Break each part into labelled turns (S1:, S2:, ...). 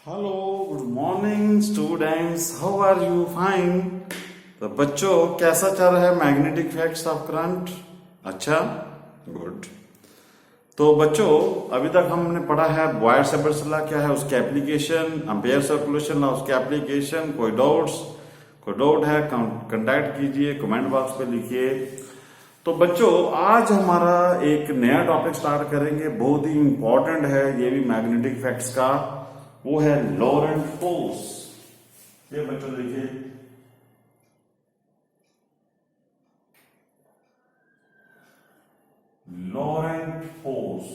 S1: Hello, good morning students, how are you? Fine. तो बच्चों, कैसा चल रहा है मैग्नेटिक इफेक्ट्स ऑफ करंट? अच्छा, गुड। तो बच्चों, अभी तक हमने पढ़ा है बॉयर-सेवर्ट्स लॉ क्या है, उसके एप्लीकेशन, एम्पियर सर्कुलेशन लॉ उसके एप्लीकेशन। कोई डाउट है कांटेक्ट कीजिए, कमेंट बॉक्स पे लिखिए। तो बच्चों, आज हमारा एक नया टॉपिक स्टार्ट करेंगे, बहुत ही इंपॉर्टेंट है ये भी मैग्नेटिक इफेक्ट्स का। वो है लॉरेंट फोर्स। ये बच्चों देखिए, लॉरेंट फोर्स।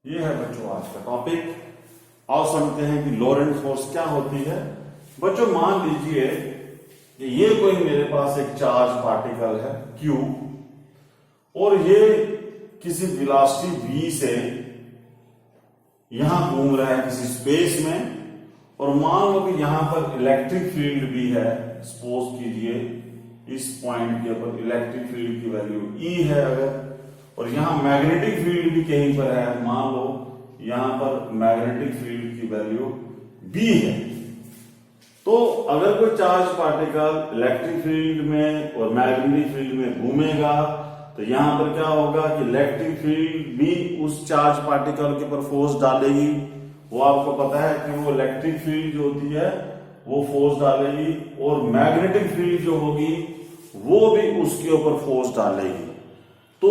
S1: ये है बच्चों आज का टॉपिक। आओ समझते हैं कि लॉरेंट फोर्स क्या होती है। बच्चों, मान लीजिए कि ये कोई मेरे पास एक चार्ज पार्टिकल है Q, और ये किसी वेलोसिटी v से यहां घूम रहा है किसी स्पेस में, और मान लो कि यहां पर इलेक्ट्रिक फील्ड भी है। सपोज कीजिए इस पॉइंट के ऊपर इलेक्ट्रिक फील्ड की वैल्यू E है अगर, और यहां मैग्नेटिक फील्ड भी कहीं पर है, मान लो यहां पर मैग्नेटिक फील्ड की वैल्यू B है। तो अगर कोई चार्ज पार्टिकल इलेक्ट्रिक फील्ड में और मैग्नेटिक फील्ड में घूमेगा, तो यहां पर क्या होगा कि इलेक्ट्रिक फील्ड भी उस चार्ज पार्टिकल के ऊपर फोर्स डालेगी। वो आपको पता है कि वो इलेक्ट्रिक फील्ड जो होती है वो फोर्स डालेगी, और मैग्नेटिक फील्ड जो होगी वो भी उसके ऊपर फोर्स डालेगी। तो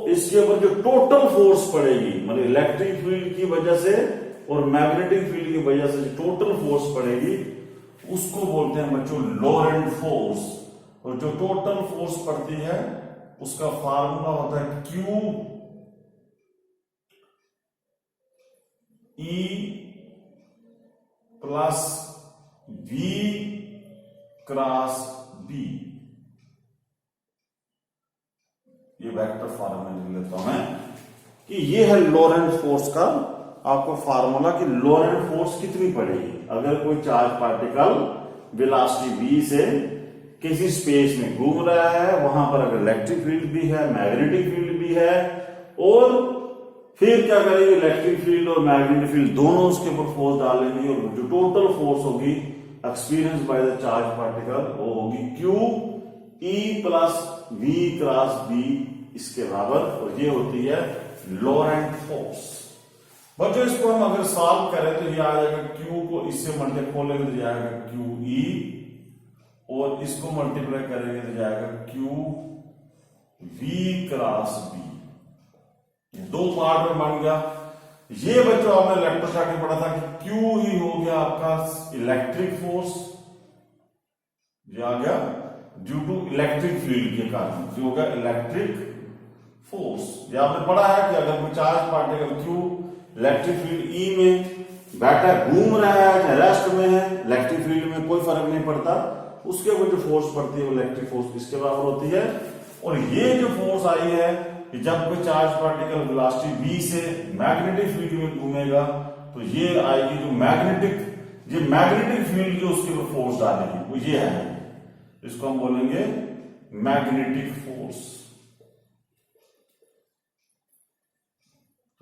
S1: इसके ऊपर जो टोटल फोर्स पड़ेगी, मतलब इलेक्ट्रिक फील्ड की वजह से और मैग्नेटिक फील्ड की वजह से जो टोटल फोर्स पड़ेगी, उसको बोलते हैं बच्चों लॉरेंट फोर्स। और जो टोटल फोर्स पड़ती है उसका फार्मूला होता है Q E plus V cross B। ये वेक्टर फार्मूला लिख लेता हूं मैं कि ये है लॉरेंट फोर्स का आपको फार्मूला कि लॉरेंट फोर्स कितनी पड़ेगी अगर कोई चार्ज पार्टिकल वेलोसिटी v से किसी स्पेस में घूम रहा है, वहां पर अगर इलेक्ट्रिक फील्ड भी है, मैग्नेटिक फील्ड भी है, और फिर क्या करेंगे, इलेक्ट्रिक फील्ड और मैग्नेटिक फील्ड दोनों उसके ऊपर फोर्स डालेंगे, और जो टोटल फोर्स होगी experience by the charge particle वो होगी Q E plus V cross B इसके बराबर, और ये होती है लॉरेंट फोर्स। बच्चों, इसको हम अगर सॉल्व करें तो ये आ जाएगा Q को इससे मल्टीप्लाई खोलेंगे तो जाएगा QE, और इसको मल्टीप्लाई करेंगे तो जाएगा QV क्रॉस B। दो पार्ट में बन गया। ये बच्चों आपने इलेक्ट्रोस्टैटिक पढ़ा था कि Q ही हो गया आपका इलेक्ट्रिक फोर्स, ये आ गया ड्यू टू इलेक्ट्रिक फील्ड के कारण, जो होगा इलेक्ट्रिक फोर्स। ये आपने पढ़ा है कि अगर कोई charge particle Q electric field E में बैठा घूम रहा है चाहे रेस्ट में है, इलेक्ट्रिक फील्ड में कोई फर्क नहीं पड़ता, उसके ऊपर जो फोर्स पड़ती है वो इलेक्ट्रिक फोर्स इसके बराबर होती है। और ये जो फोर्स आई है कि जब कोई चार्ज पार्टिकल वेलोसिटी v से मैग्नेटिक फील्ड में घूमेगा, तो ये आएगी जो मैग्नेटिक फील्ड जो उसके ऊपर फोर्स डालेगी वो ये है, इसको हम बोलेंगे मैग्नेटिक फोर्स।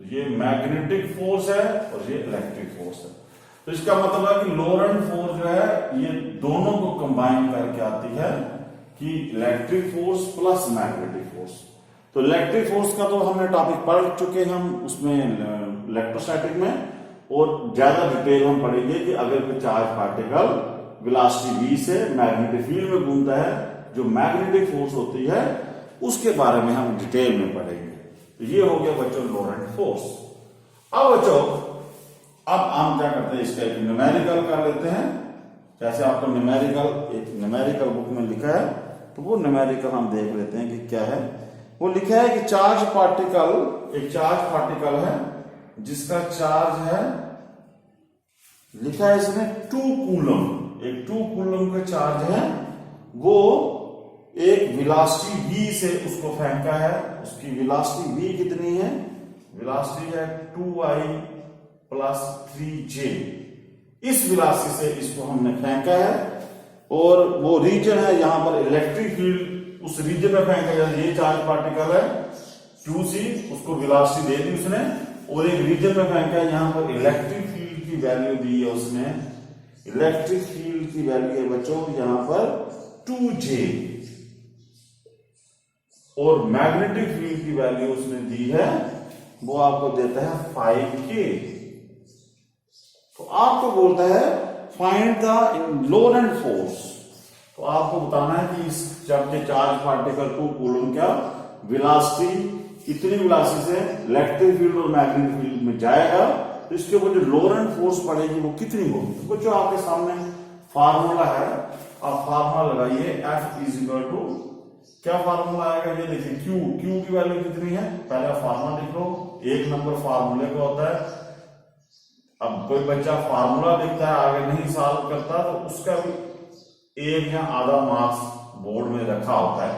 S1: तो ये मैग्नेटिक फोर्स है और ये इलेक्ट्रिक फोर्स है। तो इसका मतलब है कि लॉरेंट फोर्स जो है ये दोनों को कंबाइन करके आती है कि electric force plus magnetic force. तो इलेक्ट्रिक फोर्स का तो हमने टॉपिक पढ़ चुके हैं हम उसमें इलेक्ट्रोस्टैटिक में, और ज्यादा डिटेल हम पढ़ेंगे कि अगर कोई चार्ज पार्टिकल वेलोसिटी v से मैग्नेटिक फील्ड में घूमता है, जो मैग्नेटिक फोर्स होती है उसके बारे में हम डिटेल में पढ़ेंगे। तो ये हो गया बच्चों लॉरेंट फोर्स। अब बच्चों, अब हम क्या करते हैं, इसका एक न्यूमेरिकल कर लेते हैं। जैसे आपको न्यूमेरिकल बुक में लिखा है, तो वो न्यूमेरिकल हम देख लेते हैं कि क्या है। वो लिखा है कि एक चार्ज पार्टिकल है जिसका चार्ज है, लिखा है इसने 2 कूलम। एक 2 कूलम का चार्ज है, वो एक वेलोसिटी v से उसको फेंका है। उसकी वेलोसिटी v कितनी है, वेलोसिटी है 2I प्लस 3J। इस वेलोसिटी से इसको हमने फेंका है, और वो रीजन है यहां पर इलेक्ट्रिक फील्ड उस रीजन में फेंका जाए। ये चार्ज पार्टिकल है QC उसको वेलोसिटी दे दी उसने और एक रीजन में फेंका। यहां पर इलेक्ट्रिक फील्ड की वैल्यू दी है उसने, इलेक्ट्रिक फील्ड की वैल्यू है बच्चों यहां पर 2J और मैग्नेटिक फील्ड की वैल्यू उसने दी है वो आपको देता है 5K। तो आपको बोलता है फाइंड द लोरेंट फोर्स। तो आपको बताना है कि इस जब ये चार्ज पार्टिकल को कूलम क्या वेलोसिटी इतनी वेलोसिटी से इलेक्ट्रिक फील्ड और मैग्नेटिक फील्ड में जाएगा तो इसके ऊपर जो लोरेंट फोर्स पड़ेगी वो कितनी होगी। तो बच्चों आपके सामने फार्मूला है, आप फार्मूला लगाइए F इज इक्वल टू क्या फार्मूला आएगा ये देखिए Q की वैल्यू कितनी है पहले आप फार्मूला लिख लो। एक नंबर फार्मूले का होता है। अब कोई बच्चा फार्मूला लिखता है आगे नहीं सॉल्व करता तो उसका भी एक या आधा मार्क्स बोर्ड में रखा होता है।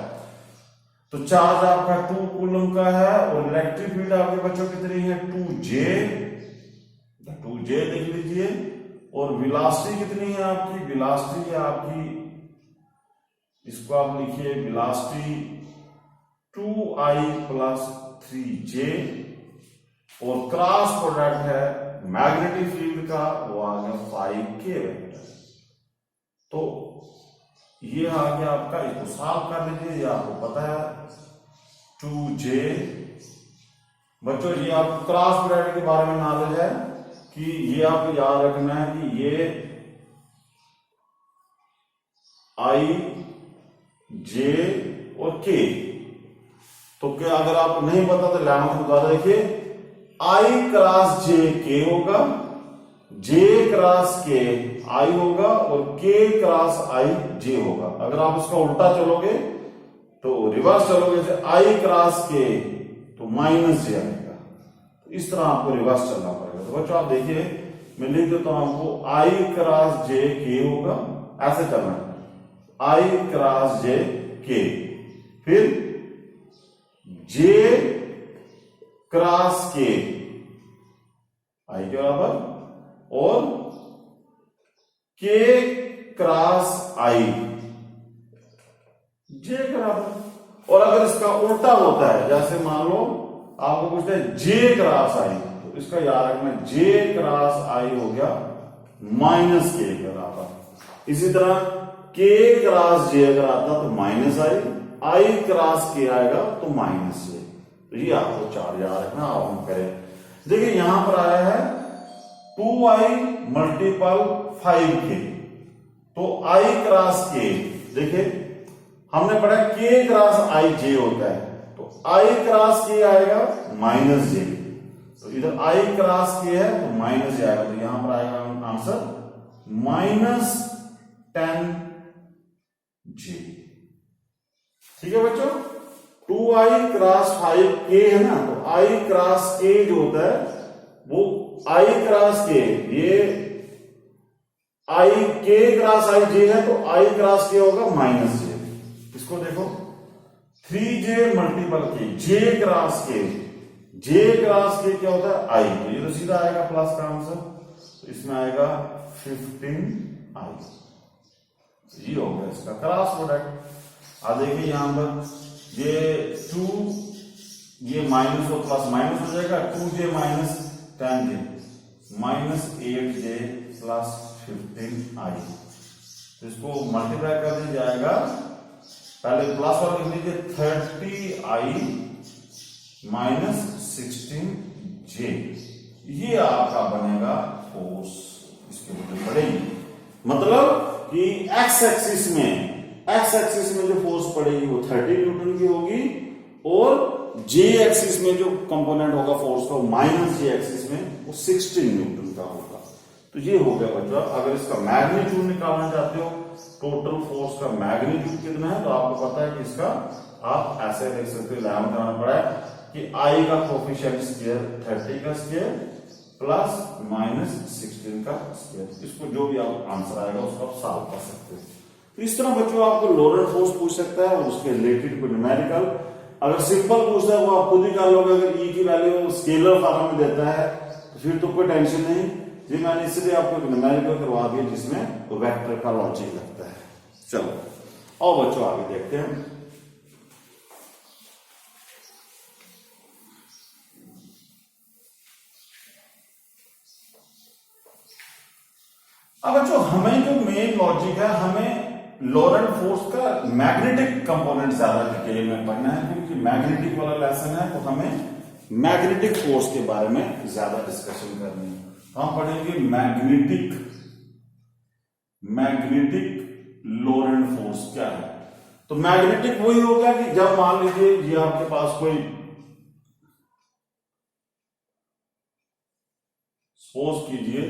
S1: तो चार्ज आपका 2 कूलम का है और इलेक्ट्रिक फील्ड आपके बच्चों कितनी है 2J लिख लीजिए और वेलोसिटी कितनी है आपकी, वेलोसिटी है आपकी, इसको आप लिखिए वेलोसिटी 2I प्लस 3J और क्रॉस प्रोडक्ट है मैग्नेटिक फील्ड का वो आ गया 5K वेक्टर। तो ये आ गया आपका, इसको सॉल्व कर लीजिए, ये आपको पता है 2J। बच्चों ये आपको क्रॉस प्रोडक्ट के बारे में नॉलेज है कि ये आपको याद रखना है कि ये I J और K। तो क्या अगर आपको नहीं पता तो 11th में बता देखिए I क्रॉस J K होगा, J क्रॉस K I होगा और K क्रॉस I J होगा। अगर आप उसका उल्टा चलोगे तो रिवर्स चलोगे जैसे I क्रॉस K तो माइनस J आएगा। तो इस तरह आपको रिवर्स चलना पड़ेगा। तो बच्चों आप देखिए मैं लिख देता हूं आपको I क्रॉस J K होगा, ऐसे करना है I क्रॉस J K फिर J क्रॉस K I के बराबर और K क्रॉस I J के बराबर। और अगर इसका उल्टा होता है जैसे मान लो आपको पूछते हैं J क्रॉस I तो इसका याद रखना J क्रॉस I हो गया माइनस K के बराबर। इसी तरह K क्रॉस J अगर आता तो माइनस I क्रॉस K आएगा तो माइनस J। तो ये आपको चार याद रखना। आप हम करें देखिए यहां पर आया है 2I मल्टीपल 5K तो I क्रॉस K देखिए हमने पढ़ा K क्रॉस I J होता है तो I क्रॉस K आएगा माइनस J। तो इधर I क्रॉस K है तो माइनस J आएगा। तो यहां पर आएगा आंसर माइनस 10J। ठीक है बच्चों 2I क्रॉस 5K है ना तो I क्रॉस K जो होता है वो I क्रॉस K ये I K cross I J है तो I क्रॉस K होगा माइनस J। इसको देखो 3J multiple K J cross K J cross K क्या होता है I तो ये तो सीधा आएगा प्लस का आंसर। तो इसमें आएगा 15I। ये हो गया इसका क्रॉस प्रोडक्ट। अब देखिए यहां पर ये 2 ये माइनस और प्लस माइनस हो जाएगा 2J minus 10J minus 8J plus 15I। तो इसको मल्टीप्लाई कर दिया जाएगा पहले प्लस और लिख लीजिए 30I माइनस 16J। ये आपका बनेगा फोर्स इसके बदले पड़ेगी। मतलब कि एक्स एक्सिस में जो फोर्स पड़ेगी वो 30 न्यूटन की होगी और जे एक्सिस में जो कंपोनेंट होगा फोर्स का माइनस जे एक्सिस में वो 16 न्यूटन का होगा। तो ये हो गया बच्चों। अगर इसका मैग्नीट्यूड निकालना चाहते हो टोटल फोर्स का मैग्नीट्यूड कितना है तो आपको पता है कि इसका आप ऐसे देख सकते हो 11 करना पड़ा है कि I का कोफिशिएंट स्क्वायर 30 का स्क्वायर प्लस माइनस 16 का स्क्वायर। इसको जो भी आप आंसर आएगा उसको आप सॉल्व कर सकते हो। तो इस तरह बच्चों आपको लोरेंट फोर्स पूछ सकता है और उसके रिलेटेड कोई न्यूमेरिकल अगर सिंपल पूछता है वो आप खुद ही कर लोगे। अगर E की वैल्यू स्केलर फॉर्म में देता है तो फिर तो कोई टेंशन नहीं। जी मैंने इसलिए आपको एक न्यूमेरिकल करवा दिया जिसमें वेक्टर का लॉजिक लगता है। चलो और बच्चों आगे देखते हैं। अब बच्चों हमें जो मेन लॉजिक है, हमें लॉरेंट फोर्स का मैग्नेटिक कंपोनेंट ज्यादा डिटेल में पढ़ना है, क्योंकि मैग्नेटिक वाला लेसन है, तो हमें मैग्नेटिक फोर्स के बारे में ज्यादा डिस्कशन करनी है। हम पढ़ेंगे मैग्नेटिक लॉरेंट फोर्स क्या है। तो मैग्नेटिक वही होगा कि जब मान लीजिए ये आपके पास कोई सपोज कीजिए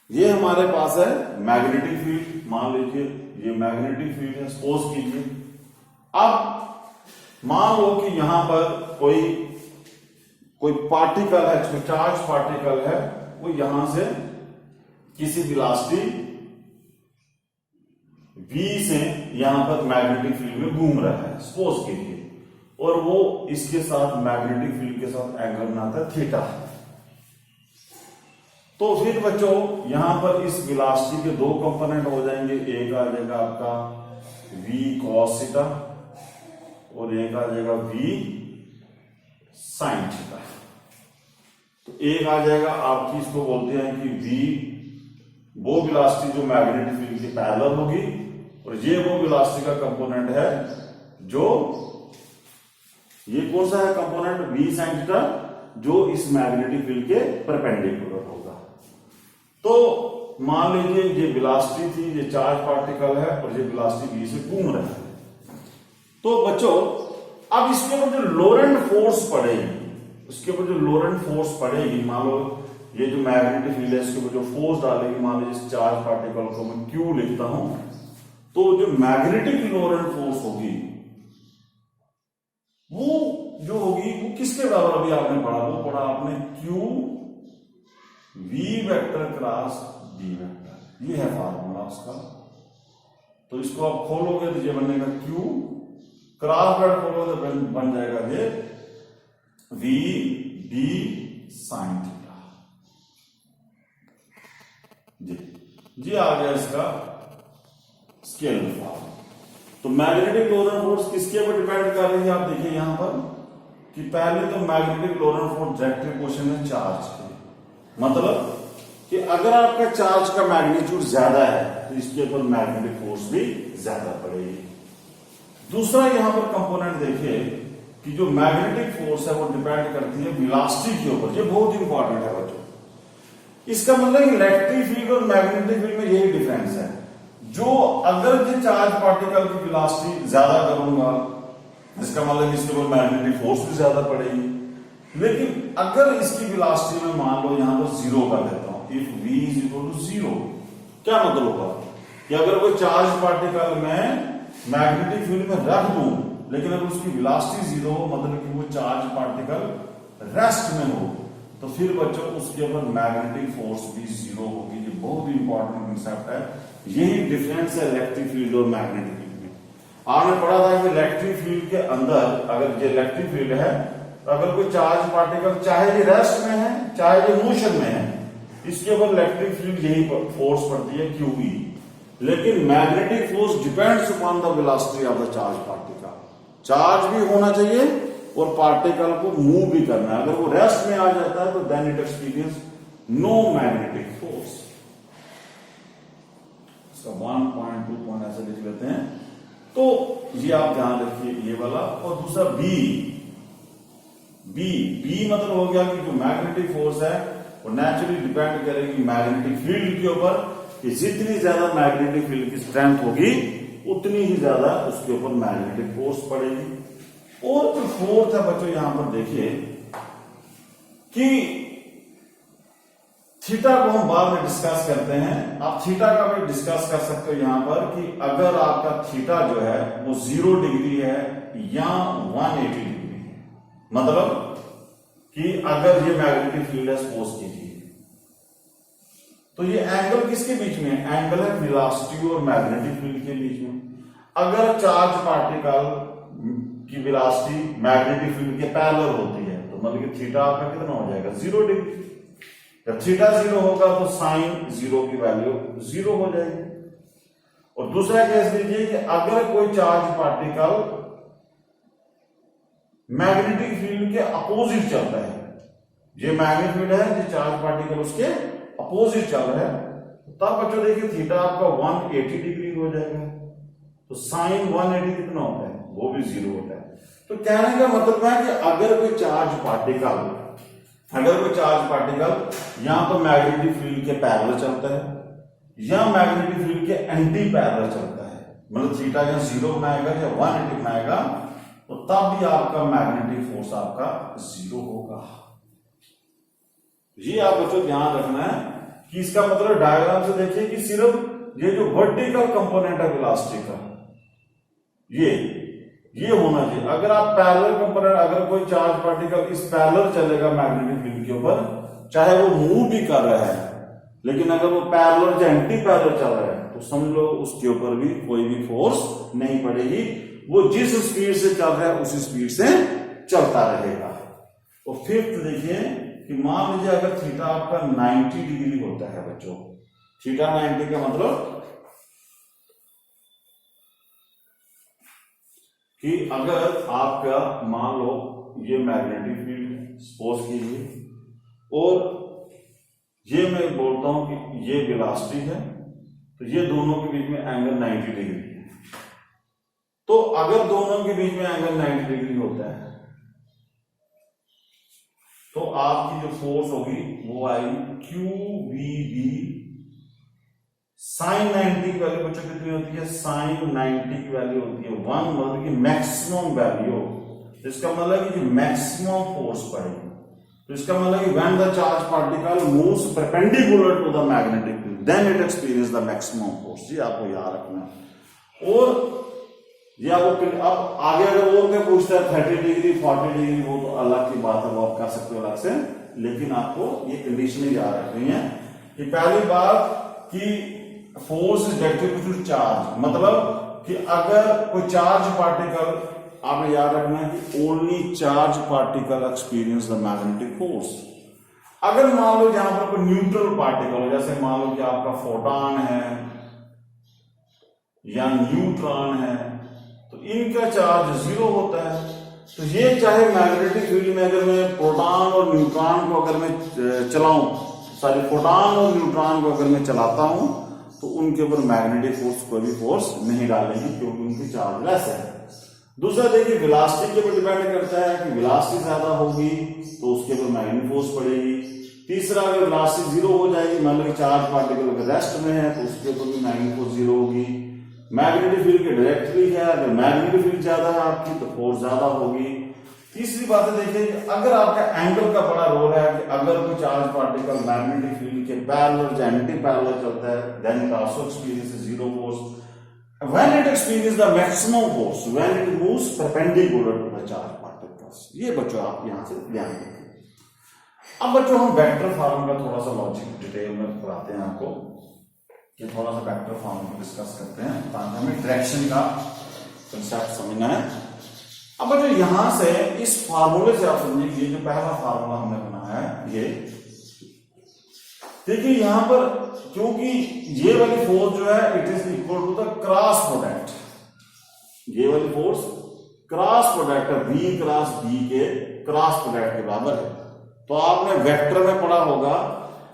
S1: ये हमारे पास है मैग्नेटिक फील्ड, मान लीजिए ये मैग्नेटिक फील्ड है, सपोज कीजिए। अब मान लो कि यहां पर कोई पार्टिकल है, जो चार्ज पार्टिकल है, वो यहां से किसी वेलोसिटी v से यहां पर मैग्नेटिक फील्ड में घूम रहा है, सपोज कीजिए, और वो इसके साथ मैग्नेटिक फील्ड के साथ एंगल बनाता है थीटा। तो फिर बच्चों यहां पर इस वेलोसिटी के दो कंपोनेंट हो जाएंगे, एक आ जाएगा आपका v cos थीटा और एक आ जाएगा v sin थीटा। तो एक आ जाएगा आपकी, इसको बोलते हैं कि v वो वेलोसिटी जो मैग्नेटिक फील्ड के पैरेलल होगी, और ये वो वेलोसिटी का कंपोनेंट है जो, ये कौन सा है कंपोनेंट, v sin थीटा, जो इस मैग्नेटिक फील्ड के परपेंडिकुलर होगा। तो मान लीजिए ये वेलोसिटी थी, ये चार्ज पार्टिकल है और ये वेलोसिटी v से घूम रहा है। तो बच्चों अब इसके ऊपर जो लॉरेंट फोर्स पड़ेगी, उसके ऊपर जो लॉरेंट फोर्स पड़ेगी, मान लो ये जो मैग्नेटिक फील्ड है इसके ऊपर जो फोर्स डालेगी, मान लीजिए इस चार्ज पार्टिकल को मैं Q लिखता हूं, तो जो मैग्नेटिक लॉरेंट फोर्स होगी वो जो होगी वो किसके बराबर, अभी आपने पढ़ा, वो पढ़ा आपने Q v vector cross d vector, ये है फार्मूला उसका। तो इसको आप खोलोगे तो ये बनेगा Q, क्रॉस प्रोडक्ट खोलोगे तो बन जाएगा ये v d sin थीटा। जी आ गया इसका स्केल फॉर्म। तो मैग्नेटिक लॉरेंट फोर्स किसके ऊपर डिपेंड कर रही है, आप देखिए यहां पर कि पहले तो magnetic Laurent force direct question है चार्ज के, मतलब कि अगर आपका चार्ज का मैग्नीट्यूड ज्यादा है तो इसके ऊपर मैग्नेटिक फोर्स भी ज्यादा पड़ेगी। दूसरा यहां पर कंपोनेंट देखिए कि जो मैग्नेटिक फोर्स है वो डिपेंड करती है वेलोसिटी के ऊपर, ये बहुत इंपॉर्टेंट है बच्चों। इसका मतलब इलेक्ट्रिक फील्ड और मैग्नेटिक फील्ड में यही डिफरेंस है, जो अगर ये चार्ज पार्टिकल की वेलोसिटी ज्यादा करूंगा, इसका मतलब इसके ऊपर मैग्नेटिक फोर्स भी ज्यादा पड़ेगी। लेकिन अगर इसकी वेलोसिटी में मान लो यहां पर 0 कर देता हूं, if v is equal to 0, क्या मतलब होगा कि अगर कोई चार्ज पार्टिकल में मैग्नेटिक फील्ड में रख दूं, लेकिन अगर उसकी वेलोसिटी 0 हो, मतलब कि वो चार्ज पार्टिकल रेस्ट में हो, तो फिर बच्चों उसके ऊपर मैग्नेटिक फोर्स भी 0 होगी। ये बहुत इंपॉर्टेंट कंसेप्ट है, यही डिफरेंस है इलेक्ट्रिक फील्ड और मैग्नेटिक फील्ड में। आपने पढ़ा था कि इलेक्ट्रिक फील्ड के अंदर, अगर ये इलेक्ट्रिक फील्ड है, अगर कोई चार्ज पार्टिकल चाहे ये रेस्ट में है चाहे ये मोशन में है, इसके ऊपर इलेक्ट्रिक फील्ड यही फोर्स पड़ती है QE। लेकिन magnetic force depends upon the velocity of the charge particle. Charge भी होना चाहिए और पार्टिकल को मूव भी करना है। अगर वो रेस्ट में आ जाता है तो then it experience no magnetic force. इसका 1.2 पॉइंट ऐसे लिख लेते हैं। तो ये आप ध्यान रखिए, ये वाला। और दूसरा बी मतलब हो गया कि जो मैग्नेटिक फोर्स है वो नेचुरली डिपेंड करेगी मैग्नेटिक फील्ड के ऊपर, कि जितनी ज्यादा मैग्नेटिक फील्ड की स्ट्रेंथ होगी उतनी ही ज्यादा उसके ऊपर मैग्नेटिक फोर्स पड़ेगी। और जो फोर्थ है बच्चों यहां पर देखिए कि थीटा को हम बाद में डिस्कस करते हैं, आप थीटा का भी डिस्कस कर सकते हो यहां पर, कि अगर आपका थीटा जो है वो 0 डिग्री है या 180 डिग्री है, मतलब कि अगर ये मैग्नेटिक फील्ड है सपोज कीजिए, तो ये एंगल किसके बीच में है, एंगल है वेलोसिटी और मैग्नेटिक फील्ड के बीच में। अगर चार्ज पार्टिकल की वेलोसिटी मैग्नेटिक फील्ड के पैरेलल होती है तो मतलब कि थीटा आपका कितना हो जाएगा, 0 डिग्री। जब थीटा 0 होगा तो साइन 0 की वैल्यू 0 हो जाएगी। और दूसरा केस लीजिए कि अगर कोई चार्ज पार्टिकल मैग्नेटिक फील्ड के अपोजिट चलता है, ये मैग्नेटिक फील्ड है, ये चार्ज पार्टिकल उसके अपोजिट चल रहा है, तब बच्चों देखिए थीटा आपका 180 डिग्री हो जाएगा, तो साइन 180 कितना होता है, वो भी 0 होता है। तो कहने का मतलब है कि अगर कोई चार्ज पार्टिकल यहां पर मैग्नेटिक फील्ड के पैरेलल चलता है या मैग्नेटिक फील्ड के एंटी पैरेलल चलता है, मतलब थीटा या 0 बनाएगा या 180 बनाएगा, तो तब भी आपका मैग्नेटिक फोर्स आपका 0 होगा। ये आप बच्चों ध्यान रखना है कि इसका मतलब डायग्राम से देखिए कि सिर्फ ये जो वर्टिकल कंपोनेंट है वेलोसिटी का ये होना चाहिए। अगर आप पैरेलल कंपोनेंट, अगर कोई चार्ज पार्टिकल इस पैरेलल चलेगा मैग्नेटिक फील्ड के ऊपर, चाहे वो मूव भी कर रहा है, लेकिन अगर वो पैरेलल या एंटी पैरेलल चल रहा है तो समझ लो उसके ऊपर भी कोई भी फोर्स नहीं पड़ेगी, वो जिस स्पीड से चल रहा है उसी स्पीड से चलता रहेगा। तो फिफ्थ देखिए कि मान लीजिए अगर थीटा आपका 90 डिग्री होता है बच्चों, थीटा 90 का मतलब कि अगर आपका मान लो ये मैग्नेटिक फील्ड सपोज कीजिए और ये मैं बोलता हूं कि ये वेलोसिटी है, तो ये दोनों के बीच में एंगल 90 डिग्री है। तो अगर दोनों के बीच में एंगल 90 डिग्री होता है तो आपकी जो फोर्स होगी वो आएगी QVB साइन 90 की वैल्यू बच्चों कितनी होती है, साइन 90 की वैल्यू होती है 1, मतलब कि मैक्सिमम वैल्यू। इसका मतलब कि मैक्सिमम फोर्स पड़ेगी। तो इसका मतलब कि when the charge particle moves perpendicular to the magnetic field then it experience the maximum force. ये आपको याद रखना है। और ये आपको अब आगे अगर और क्या पूछता है 30 डिग्री 40 डिग्री, वो तो अलग की बात है, वो आप कर सकते हो अलग से, लेकिन आपको ये कंडीशन याद रखनी है कि पहली बात कि force is directed to charge, मतलब कि अगर कोई चार्ज पार्टिकल, आपने याद रखना है कि only charge particle experience the magnetic force. अगर मान लो जहां पर कोई न्यूट्रल पार्टिकल हो, जैसे मान लो कि आपका फोटॉन है या न्यूट्रॉन है, तो इनका चार्ज 0 होता है। तो ये चाहे मैग्नेटिक फील्ड में अगर मैं प्रोटॉन और न्यूट्रॉन को अगर मैं चलाऊं, सॉरी फोटॉन और न्यूट्रॉन को अगर मैं चलाता हूं, तो उनके ऊपर मैग्नेटिक फोर्स कोई भी फोर्स नहीं डालेगी क्योंकि उनकी चार्ज लेस है। दूसरा देखिए वेलोसिटी के ऊपर डिपेंड करता है कि वेलोसिटी ज्यादा होगी तो उसके ऊपर मैग्नेटिक फोर्स पड़ेगी। तीसरा अगर वेलोसिटी 0 हो जाएगी, मान लो कि चार्ज पार्टिकल अगर रेस्ट में है तो उसके ऊपर भी मैग्नेटिक फोर्स 0 होगी। मैग्नेटिक फील्ड के डायरेक्टली है, अगर मैग्नेटिक फील्ड ज्यादा है आपकी तो फोर्स ज्यादा होगी। तीसरी बात है देखिए अगर आपका एंगल का बड़ा रोल है कि अगर कोई चार्ज पार्टिकल मैग्नेटिक फील्ड के पैरेलल या एंटी पैरेलल चलता है then it also experiences 0 force when it experiences the maximum force when it moves perpendicular to the charge particles। ये बच्चों आप यहां से ध्यान रखें। अब बच्चों हम वेक्टर फॉर्म का थोड़ा सा लॉजिक डिटेल में पढ़ाते हैं आपको, कि थोड़ा सा वेक्टर फॉर्म को डिस्कस करते हैं ताकि हमें डायरेक्शन का कंसेप्ट समझना है। अब बच्चों यहां से इस फार्मूले से आप समझिए, ये जो पहला फार्मूला हमने बनाया है ये देखिए, यहां पर क्योंकि ये वाली फोर्स जो है it is equal to the cross product, ये वाली फोर्स क्रॉस प्रोडक्ट है बी क्रॉस बी के क्रॉस प्रोडक्ट के बराबर है। तो आपने वेक्टर में पढ़ा होगा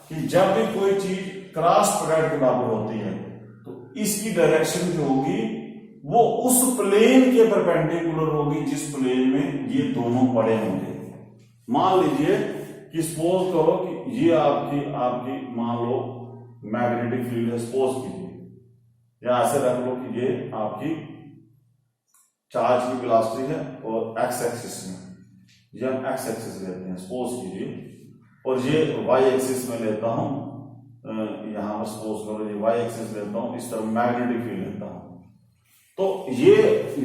S1: कि जब भी कोई चीज क्रॉस प्रोडक्ट के बराबर होती है तो इसकी डायरेक्शन जो होगी वो उस प्लेन के परपेंडिकुलर होगी जिस प्लेन में ये दोनों पड़े होंगे। मान लीजिए कि सपोज करो कि ये आपकी मान लो मैग्नेटिक फील्ड है, सपोज कीजिए, या ऐसे रख लो कि ये आपकी चार्ज की वेलोसिटी है और एक्स एक्सिस में, ये हम एक्स एक्सिस लेते हैं सपोज कीजिए, और ये वाई एक्सिस में लेता हूं, यहां पर सपोज करो ये वाई एक्सिस लेता हूं, इस तरफ मैग्नेटिक फील्ड लेता हूं, तो ये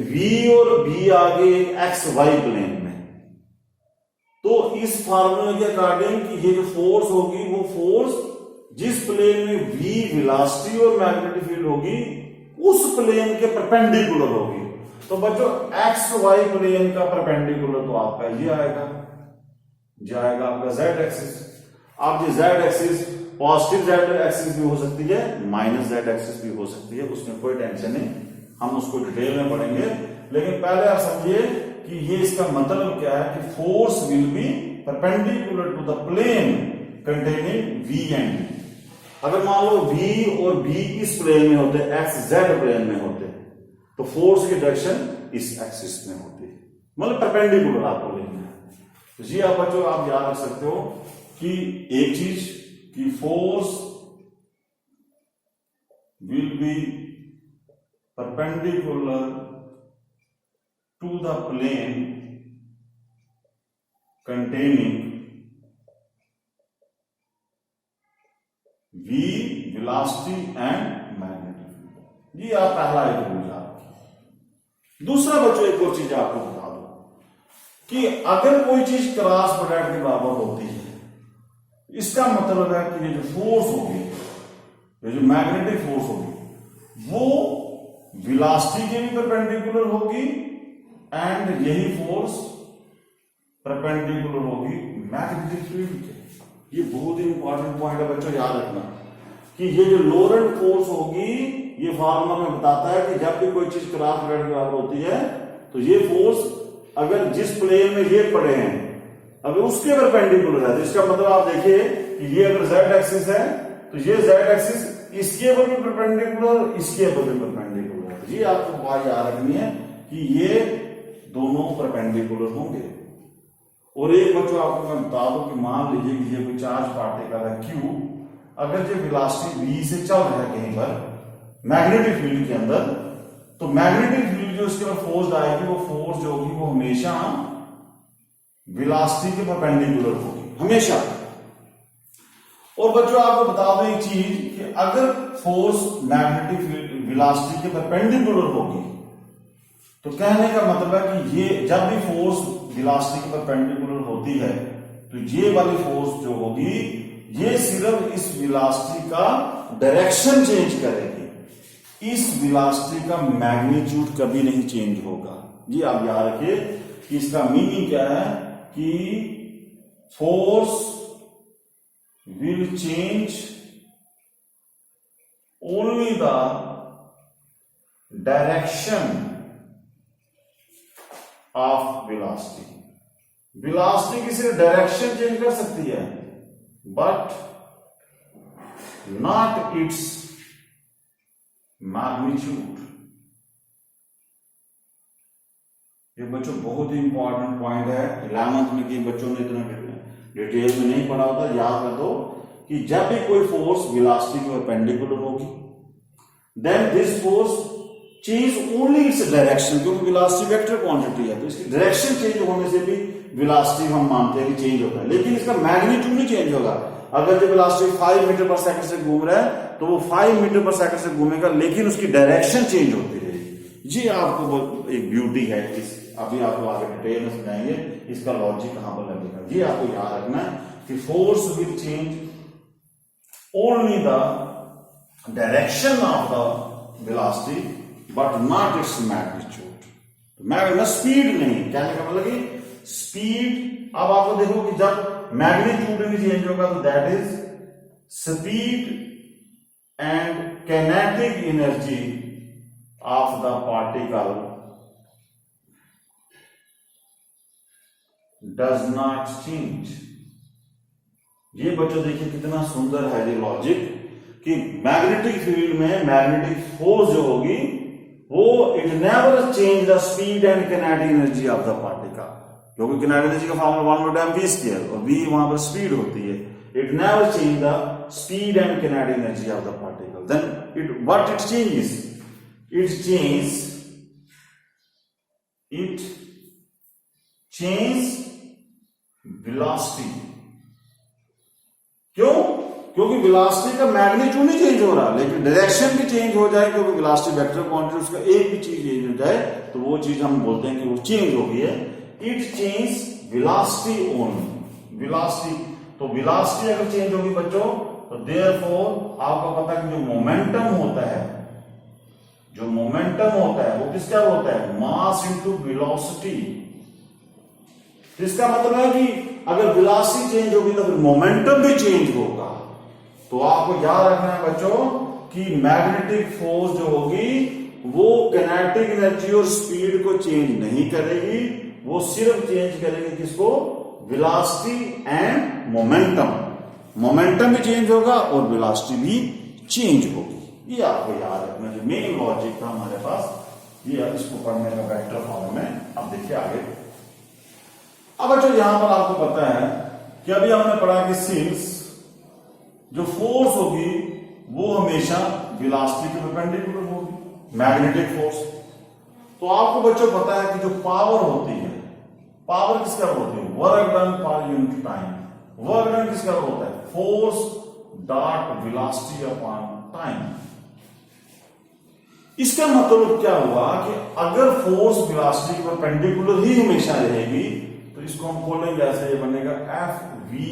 S1: V और B आगे एक्स वाई प्लेन में। तो इस फार्मूले के अकॉर्डिंग कि ये जो फोर्स होगी वो फोर्स जिस प्लेन में V वेलोसिटी और मैग्नेटिक फील्ड होगी उस प्लेन के परपेंडिकुलर होगी। तो बच्चों एक्स वाई प्लेन का परपेंडिकुलर तो आपका ये आएगा, जाएगा आपका Z एक्सिस। आप ये Z axis positive Z axis भी हो सकती है, माइनस Z एक्सिस भी हो सकती है, उसमें कोई टेंशन नहीं, हम उसको डिटेल में पढ़ेंगे। लेकिन पहले आप समझिए कि ये इसका मतलब क्या है कि force will be perpendicular to the plane containing V and D। अगर मान लो v और b इस प्लेन में होते, एक्स जेड प्लेन में होते, तो फोर्स की डायरेक्शन इस एक्सिस में होती, मतलब परपेंडिकुलर आपको लिखना है। तो जी आप बच्चों आप याद रख सकते हो कि एक चीज कि force will be perpendicular to the plane containing v velocity and magnetic field। ये आप पहला एक रूल याद रखिए। दूसरा बच्चों एक और चीज आपको बता दो कि अगर कोई चीज क्रॉस प्रोडक्ट के बराबर होती है, इसका मतलब है कि ये जो फोर्स होगी, ये जो मैग्नेटिक फोर्स होगी, वो वेलोसिटी के भी परपेंडिकुलर होगी एंड यही फोर्स परपेंडिकुलर होगी मैग्नेटिक फील्ड के। ये बहुत ही इंपॉर्टेंट पॉइंट है बच्चों, याद रखना कि ये जो लोरेंट फोर्स होगी, ये फार्मूला में बताता है कि जब भी कोई चीज क्रॉस प्रोडक्ट के बराबर होती है तो ये फोर्स अगर जिस प्लेन में ये पड़े हैं अगर उसके परपेंडिकुलर है, तो इसका मतलब आप देखिए कि ये अगर जेड एक्सिस है तो ये जेड एक्सिस इसके ऊपर भी परपेंडिकुलर, इसके ऊपर भी परपेंडिकुलर है। ये आपको बात याद रखनी है कि ये दोनों परपेंडिकुलर होंगे। और एक बच्चों आपको मैं बता दूं कि मान लीजिए कि ये कोई चार्ज पार्टिकल है Q, अगर ये वेलोसिटी v से चल रहा है कहीं पर मैग्नेटिक फील्ड के अंदर, तो मैग्नेटिक फील्ड जो इसके ऊपर फोर्स आएगी, वो फोर्स जो होगी वो हमेशा वेलोसिटी के परपेंडिकुलर होगी, हमेशा। और बच्चों आपको बता दो एक चीज कि अगर फोर्स मैग्नेटिक फील्ड वेलोसिटी के परपेंडिकुलर होगी, तो कहने का मतलब है कि ये जब भी फोर्स वेलोसिटी के परपेंडिकुलर होती है तो ये वाली फोर्स जो होगी ये सिर्फ इस वेलोसिटी का डायरेक्शन चेंज करेगी, इस वेलोसिटी का मैग्नीट्यूड कभी नहीं चेंज होगा। ये आप याद रखिए कि इसका मीनिंग क्या है कि force will change only the direction of velocity. Velocity की सिर्फ डायरेक्शन चेंज कर सकती है बट नॉट इट्स मैग्नीट्यूड। ये बच्चों बहुत ही इंपॉर्टेंट पॉइंट है, 11th में कि बच्चों ने इतना डिटेल में नहीं पढ़ा होता। याद कर दो कि जब भी कोई फोर्स वेलोसिटी के परपेंडिकुलर होगी, then this force change only its direction, क्योंकि वेलोसिटी वेक्टर क्वांटिटी है तो इसकी डायरेक्शन चेंज होने से भी वेलोसिटी हम मानते हैं कि चेंज होता है, लेकिन इसका मैग्नीट्यूड नहीं चेंज होगा। अगर जो वेलोसिटी 5 मीटर पर सेकंड से घूम रहा है तो वो 5 मीटर पर सेकंड से घूमेगा, लेकिन उसकी डायरेक्शन चेंज होती रहेगी। ये आपको एक ब्यूटी है, इस अभी आपको आगे डिटेल में समझाएंगे इसका लॉजिक कहां पर लगेगा। ये आपको याद रखना है कि force will change only the direction of the velocity but not its magnitude. Speed नहीं, कहने का मतलब कि स्पीड। अब आपको देखो कि जब मैग्नीट्यूड नहीं चेंज होगा तो that is speed and kinetic energy of the particle does not change. ये बच्चों देखिए कितना सुंदर है ये लॉजिक कि मैग्नेटिक फील्ड में मैग्नेटिक फोर्स जो होगी वो it never change the speed and kinetic energy of the particle, क्योंकि काइनेटिक एनर्जी का फॉर्मूला 1/m² और v वहां पर स्पीड होती है। It never change the speed and kinetic energy of the particle. Then it what it changes, it change velocity. क्यों? क्योंकि velocity का मैग्नीट्यूड नहीं चेंज हो रहा, लेकिन डायरेक्शन भी चेंज हो जाए, क्योंकि वेलोसिटी वेक्टर क्वांटिटी उसका एक भी चीज चेंज हो जाए तो वो चीज हम बोलते हैं कि वो चेंज हो गई है। It change velocity only. Velocity, तो वेलोसिटी अगर चेंज होगी बच्चों तो देयरफॉर आपको पता है कि जो मोमेंटम होता है, जो मोमेंटम होता है वो किसका होता है, मास इंटू वेलोसिटी। इसका मतलब है कि अगर वेलोसिटी चेंज होगी तो फिर मोमेंटम भी चेंज होगा। तो आपको याद रखना है बच्चों कि मैग्नेटिक फोर्स जो होगी वो काइनेटिक एनर्जी और स्पीड को चेंज नहीं करेगी, वो सिर्फ चेंज करेगी किसको, वेलोसिटी एंड मोमेंटम। मोमेंटम भी चेंज होगा और वेलोसिटी भी चेंज होगी। ये आपको याद रखना, जो मेन लॉजिक था हमारे पास, ये इसको पढ़ने का बेटर फॉर्म में। अब देखिए आगे। अब बच्चों यहां पर आपको पता है कि अभी हमने पढ़ा कि सिंस जो फोर्स होगी वो हमेशा वेलोसिटी के परपेंडिकुलर होगी, मैग्नेटिक फोर्स। तो आपको बच्चों पता है कि जो पावर होती है, पावर किसका होती है? Work done per unit time. Work done किसका होता है? Force dot velocity upon time. इसका मतलब क्या हुआ कि अगर फोर्स वेलोसिटी के परपेंडिकुलर ही हमेशा रहेगी तो इसको हम बोलेंगे ऐसे, ये बनेगा F V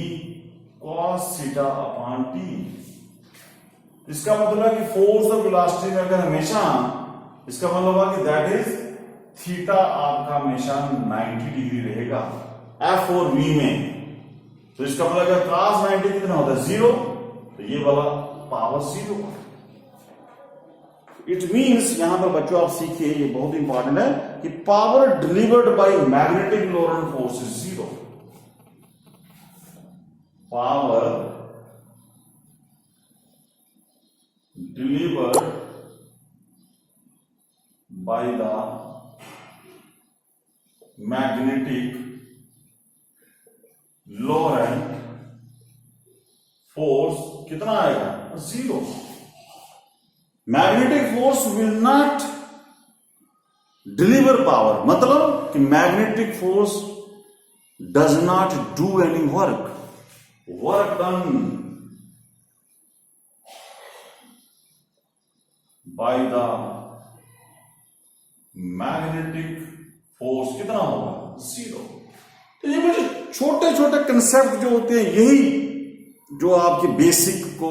S1: cos theta upon T. इसका मतलब है कि फोर्स और वेलोसिटी में अगर हमेशा, इसका मतलब हुआ कि दैट इज थीटा आपका हमेशा 90 डिग्री रहेगा एफ और वी में। तो इसका मतलब cos 90 कितना होता है? 0। तो ये वाला पावर 0। इट मीन्स यहां पर बच्चों आप सीखिए, ये बहुत इंपॉर्टेंट है कि power delivered by magnetic Lorentz force is 0। Power delivered by the magnetic Lorentz force कितना आएगा? 0। Magnetic force will not deliver power, मतलब कि magnetic force does not do any work. Work done by the magnetic force कितना होगा? 0। तो ये मुझे छोटे छोटे कंसेप्ट जो होते हैं, यही जो आपके बेसिक को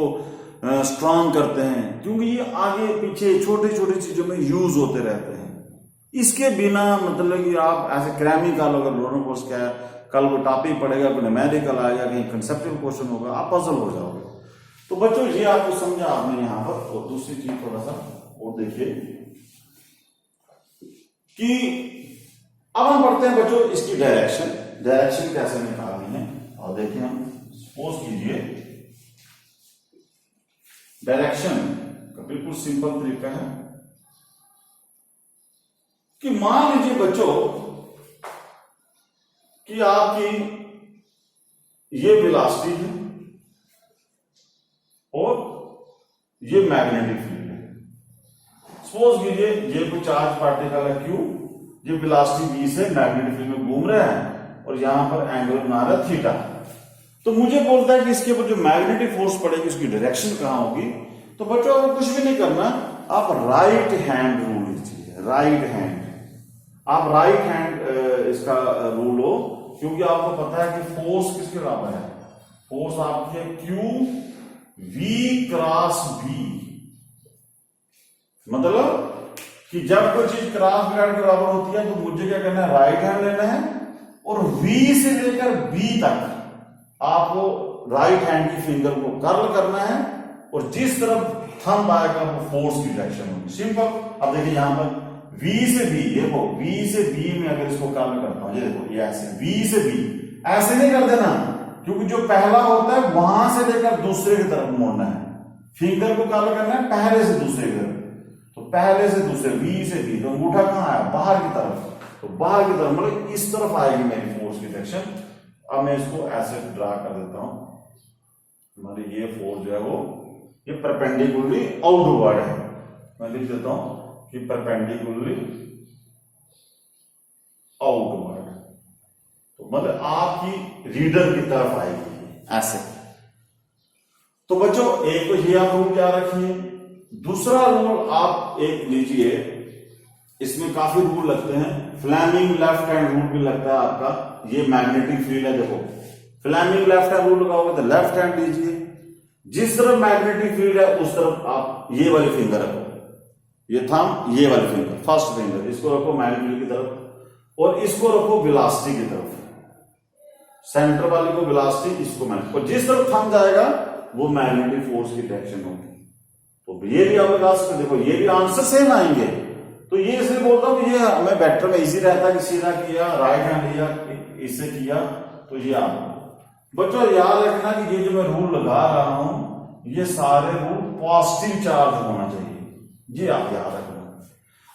S1: स्ट्रांग करते हैं, क्योंकि ये आगे पीछे छोटे छोटे चीजों में यूज होते रहते हैं। इसके बिना मतलब कि आप ऐसे क्रैमिकल, अगर लोरेंट फोर्स क्या है, कल वो टॉपिक पढ़ेगा, कोई न्यूमेरिकल आएगा, कहीं कंसेप्चुअल क्वेश्चन होगा, आप पजल हो जाओगे। तो बच्चों ये आपको समझा आपने यहां पर। और दूसरी चीज थोड़ा सा और देखिए कि अब हम पढ़ते हैं बच्चों इसकी डायरेक्शन। डायरेक्शन कैसे निकालनी है, और देखिए हम सपोज कीजिए डायरेक्शन का बिल्कुल सिंपल तरीका है कि मान लीजिए बच्चों कि आपकी ये वेलोसिटी है और ये मैग्नेटिक फील्ड है। सपोज कीजिए ये कोई चार्ज पार्टिकल है Q, ये वेलोसिटी v से मैग्नेटिक फील्ड में घूम रहा है और यहां पर एंगल बना रहा है थीटा। तो मुझे बोलता है कि इसके ऊपर जो मैग्नेटिक फोर्स पड़ेगी उसकी डायरेक्शन कहां होगी। तो बच्चों आपको कुछ भी नहीं करना, आप राइट हैंड रूल लीजिए। राइट हैंड, आप राइट हैंड इसका रूल हो, क्योंकि आपको पता है कि फोर्स किसके बराबर है? फोर्स आपकी है Q V क्रॉस V। मतलब कि जब कोई चीज क्रॉस V के बराबर होती है तो मुझे क्या करना है? राइट हैंड लेना है और V से लेकर B तक आपको राइट हैंड की फिंगर को कर्ल करना है और जिस तरफ थंब आएगा वो फोर्स की डायरेक्शन होगी। सिंपल। अब देखिए यहां पर V से B, देखो V से B में अगर इसको कर्ल करता हूं, ये देखो ये ऐसे V से B, ऐसे नहीं कर देना, क्योंकि जो पहला होता है वहां से लेकर दूसरे की तरफ मोड़ना है। फिंगर को कर्ल करना है पहले से दूसरे की तरफ। तो पहले से दूसरे V से B, तो अंगूठा कहां आया? बाहर की तरफ। तो बाहर की तरफ मतलब इस तरफ आएगी मेरी फोर्स की डायरेक्शन। अब मैं इसको ऐसे ड्रा कर देता हूं, मतलब ये फोर्स जो है वो ये परपेंडिकुलरली आउटवर्ड है। मैं लिख देता हूं कि परपेंडिकुलरली आउटवर्ड, तो मतलब आपकी रीडर की तरफ आएगी ऐसे। तो बच्चों एक तो ये आप रूल याद रखिए। दूसरा रूल आप एक लीजिए, इसमें काफी रूल लगते हैं। फ्लेमिंग लेफ्ट हैंड रूल भी लगता है आपका। ये मैग्नेटिक फील्ड है, देखो फ्लेमिंग लेफ्ट हैंड रूल लगाओगे तो लेफ्ट हैंड लीजिए, जिस तरफ मैग्नेटिक फील्ड है उस तरफ आप ये वाली फिंगर रखो, ये थंब, ये वाली फिंगर, फर्स्ट फिंगर इसको रखो मैग्नेटिक की तरफ और इसको रखो वेलोसिटी की तरफ। सेंटर वाली को वेलोसिटी, इसको मैग्नेटिक, और जिस तरफ थंब जाएगा वो मैग्नेटिक फोर्स की डायरेक्शन होगी। तो ये भी आप लगा सकते, देखो ये भी आंसर सेम आएंगे। तो ये इसलिए बोलता हूं कि ये हमें वेक्टर में इजी रहता है कि सीधा किया, राइट हैंड लिया, इससे किया, तो ये आप बच्चों याद रखना कि ये जो मैं रूल लगा रहा हूं ये सारे रूल पॉजिटिव चार्ज होना चाहिए, ये आप याद रखना।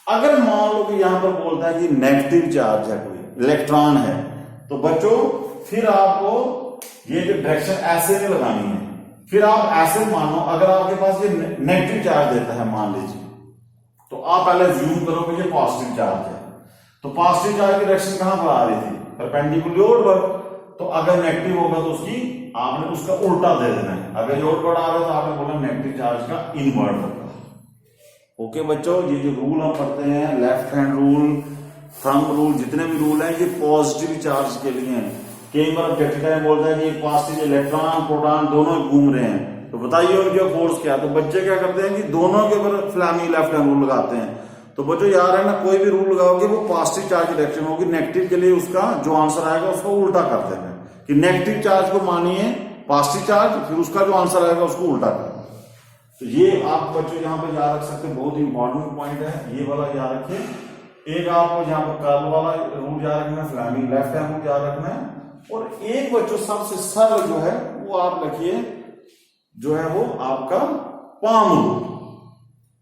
S1: अगर मान लो कि यहां पर बोलता है कि नेगेटिव चार्ज है, कोई इलेक्ट्रॉन है, तो बच्चों फिर आपको ये जो डायरेक्शन ऐसे नहीं लगानी है, फिर आप ऐसे मानो अगर आपके पास ये नेगेटिव चार्ज देता है मान लीजिए, तो आप पहले ज्यूम करो कि ये पॉजिटिव चार्ज है, तो पॉजिटिव चार्ज की डायरेक्शन कहां पर आ रही थी, परपेंडिकुलर पर। तो अगर नेगेटिव होगा तो उसकी आपने उसका उल्टा दे देना है, अगर ये आउटवर्ड आ रहा है तो आपने बोला नेगेटिव चार्ज का इनवर्ट होगा। ओके बच्चों, ये जो रूल हम पढ़ते हैं, left hand rule, thumb rule, जितने भी रूल हैं ये पॉजिटिव चार्ज के लिए हैं। कई बार ऑब्जेक्टिव टाइम बोलता है कि पॉजिटिव इलेक्ट्रॉन प्रोटॉन दोनों घूम रहे हैं, तो बताइए उनके फोर्स क्या। तो बच्चे क्या करते हैं कि दोनों के ऊपर फ्लैमी लेफ्ट हैंड रूल लगाते हैं। तो बच्चों याद है ना, कोई भी रूल लगाओगे वो पॉजिटिव चार्ज की डायरेक्शन होगी, नेगेटिव के लिए उसका जो आंसर आएगा उसको उल्टा कर देना कि नेगेटिव चार्ज को मानिए पॉजिटिव चार्ज, फिर उसका जो आंसर आएगा उसको उल्टा करना। तो ये आप बच्चों यहाँ पे याद रख सकते हैं, बहुत इंपॉर्टेंट पॉइंट है ये वाला याद रखिए। एक आपको यहाँ पर कर्ल वाला रूल याद रखना है, फ्लैमिंग लेफ्ट हैंड रूल याद रखना है, और एक बच्चों सबसे सरल जो है वो आप लिखिए, जो है वो आपका पाम रूल।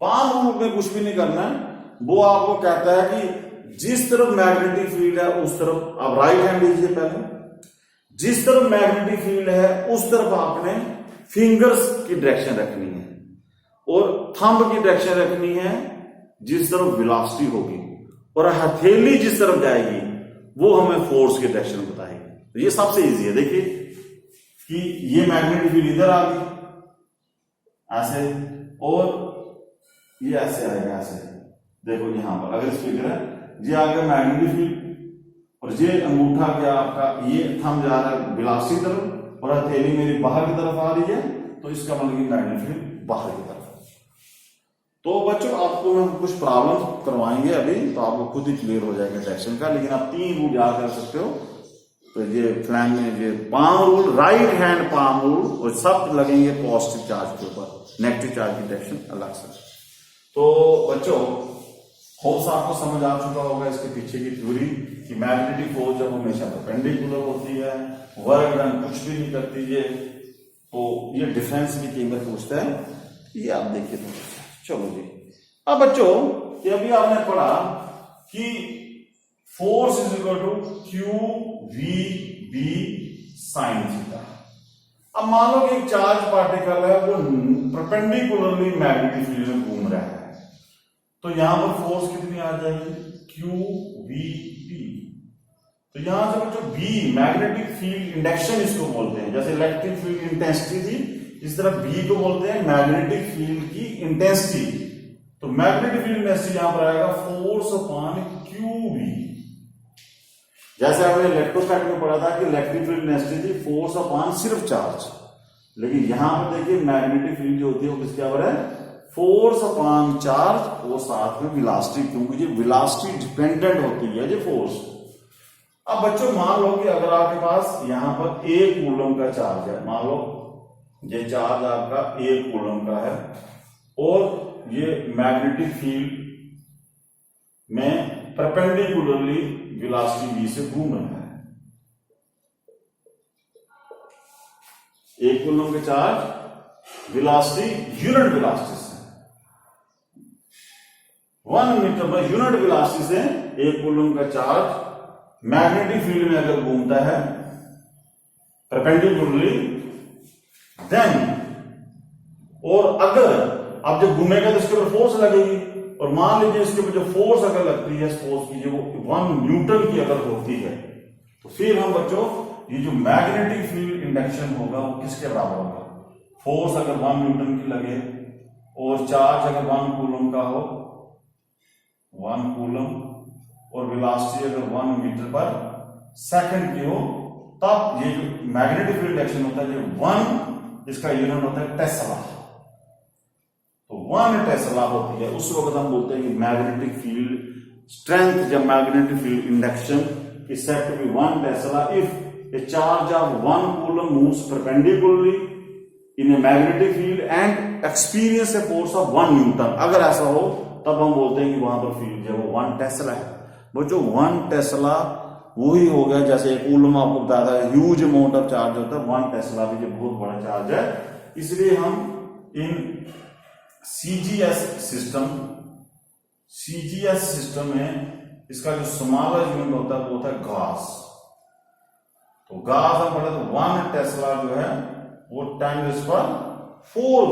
S1: पाम रूल में कुछ भी नहीं करना है, वो आपको कहता है कि जिस तरफ मैग्नेटिक फील्ड है उस तरफ आप राइट हैंड लीजिए, पहले जिस तरफ मैग्नेटिक फील्ड है उस तरफ आपने फिंगर्स की डायरेक्शन रखनी है, और थंब की डायरेक्शन रखनी है जिस तरफ वेलोसिटी होगी, और हथेली जिस तरफ जाएगी वो हमें फोर्स की डायरेक्शन बताएगी। तो ये सबसे इजी है, देखिए कि ये मैग्नेटिक फील्ड इधर आ गई ऐसे, और ये ऐसे आएगा ऐसे, देखो यहां पर अगर इस फिगर है ये आ गया मैग्नेटिक फील्ड, और ये अंगूठा क्या आपका, ये थंब जा रहा है वेलोसिटी तरफ, और हथेली मेरी बाहर की तरफ आ रही है, तो इसका मतलब कि मैग्नेटिक फील्ड बाहर की तरफ। तो बच्चों आपको हम कुछ प्रॉब्लम करवाएंगे अभी, तो आपको खुद ही क्लियर हो जाएगा डायरेक्शन का, लेकिन आप 3 रूल याद कर सकते हो। तो ये फ्लैम में ये palm rule, right hand palm rule, और सब लगेंगे पॉजिटिव चार्ज के ऊपर, नेगेटिव चार्ज की डायरेक्शन अलग से। तो बच्चों फोर्स आपको समझ आ चुका होगा इसके पीछे की थ्योरी, कि मैग्नेटिक फोर्स जब हमेशा परपेंडिकुलर होती है, वर्क डन कुछ भी नहीं करती है, तो ये डिफरेंस भी कई बार पूछता है, ये आप देखिए। तो चलो जी, अब बच्चों ये अभी आपने पढ़ा कि force is equal to Q V B sine theta. अब मान लो कि एक चार्ज पार्टिकल है वो परपेंडिकुलरली मैग्नेटिक फील्ड में घूम रहा है, तो यहां पर फोर्स कितनी आ जाएगी, क्यू वी बी। तो यहां से बच्चों बी मैग्नेटिक फील्ड इंडक्शन इसको बोलते हैं, जैसे इलेक्ट्रिक फील्ड इंटेंसिटी थी, इस तरह बी को बोलते हैं मैग्नेटिक फील्ड की इंटेंसिटी। तो मैग्नेटिक फील्ड इंटेंसिटी यहां पर आएगा फोर्स अपॉन क्यू वी। जैसे आपने इलेक्ट्रोस्टैटिक में पढ़ा था कि इलेक्ट्रिक फील्ड इंटेंसिटी थी फोर्स अपॉन सिर्फ चार्ज, लेकिन यहां पर देखिए मैग्नेटिक फील्ड जो होती है वो किसके बराबर है, फोर्स अपॉन चार्ज, और साथ में वेलोसिटी, क्योंकि ये वेलोसिटी डिपेंडेंट होती है ये फोर्स। अब बच्चों मान लो कि अगर आपके पास यहां पर 1 कूलम का चार्ज है, मान लो ये चार्ज आपका 1 कूलम का है, और ये मैग्नेटिक फील्ड में परपेंडिकुलरली वेलोसिटी v से घूम रहा है। 1 कूलम के चार्ज वेलोसिटी यूनिट वेलोसिटी से 1 मीटर पर यूनिट वेलोसिटी से 1 कूलम का चार्ज मैग्नेटिक फील्ड में अगर घूमता है परपेंडिकुलरली, देन, और अगर अब जब घूमेगा तो इसके ऊपर फोर्स लगेगी, और मान लीजिए इसके ऊपर जो फोर्स अगर लगती है सपोज कीजिए वो 1 न्यूटन की अगर होती है, तो फिर हम बच्चों ये जो मैग्नेटिक फील्ड इंडक्शन होगा वो किसके बराबर होगा, फोर्स अगर 1 न्यूटन की लगे और चार्ज अगर 1 कूलम का हो, 1 कूलम, और वेलोसिटी अगर 1 मीटर पर सेकंड की हो, तब ये जो मैग्नेटिक फील्ड इंडक्शन होता है, ये 1 इसका यूनिट होता है टेस्ला। तो 1 टेस्ला होती है, उस वक्त हम बोलते हैं कि मैग्नेटिक फील्ड स्ट्रेंथ, जब मैग्नेटिक फील्ड इंडक्शन की set to be 1 tesla if a charge of 1 coulomb moves perpendicularly in a magnetic field and experience a force of 1 newton. अगर ऐसा हो तब हम बोलते हैं कि वहां पर फील्ड जो है वो 1 टेस्ला है। वो जो 1 टेस्ला वही हो गया जैसे एक कूलम आपको बताया था, ह्यूज अमाउंट ऑफ चार्ज होता है, 1 टेस्ला भी ये बहुत बड़ा चार्ज है। इसलिए हम इन सीजीएस सिस्टम में इसका जो स्मॉलर यूनिट होता है वो होता है गास। तो गास हम पढ़े तो 1 टेस्ला जो है वो 10⁴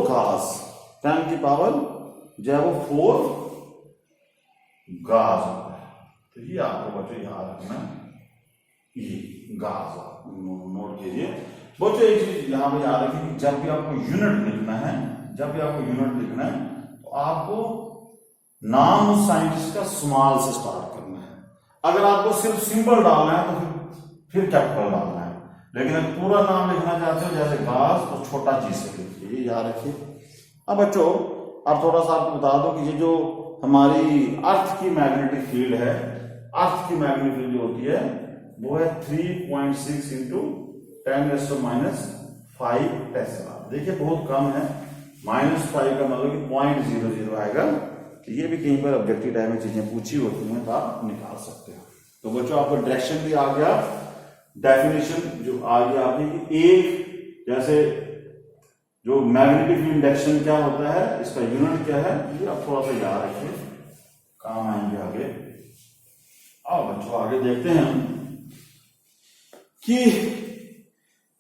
S1: गास, 10 की पावर जो है वो 4 गास होता है। तो ये आपको बच्चों याद रखना, ये गास नोट कीजिए बच्चों। एक चीज यहां पर याद रखिए कि जब भी आपको यूनिट लिखना है, तो आपको नाम उस साइंटिस्ट का स्मॉल से स्टार्ट करना है। अगर आपको सिर्फ सिंबल डालना है तो फिर कैपिटल डालना है, लेकिन अगर पूरा नाम लिखना चाहते हो जैसे गास तो छोटा जी से लिखिए, ये याद रखिए। अब बच्चों अब थोड़ा सा आपको बता दो कि ये जो हमारी अर्थ की मैग्नेटिक फील्ड है, अर्थ की मैग्नेटिक फील्ड जो होती है वो है 3.6 इंटू 10⁻⁵ टेस्ला। देखिए बहुत कम है, -5 का मतलब कि 0.00 आएगा। तो ये भी कहीं पर ऑब्जेक्टिव टाइप में चीजें पूछी होती हैं तो आप निकाल सकते हो। तो बच्चों आपको डायरेक्शन भी आ गया, डेफिनेशन जो आ गया आपकी कि एक जैसे जो मैग्नेटिक फील्ड डायरेक्शन क्या होता है, इसका यूनिट क्या है, ये आप थोड़ा सा याद रखिए, काम आएंगे आगे। आओ बच्चों आगे देखते हैं कि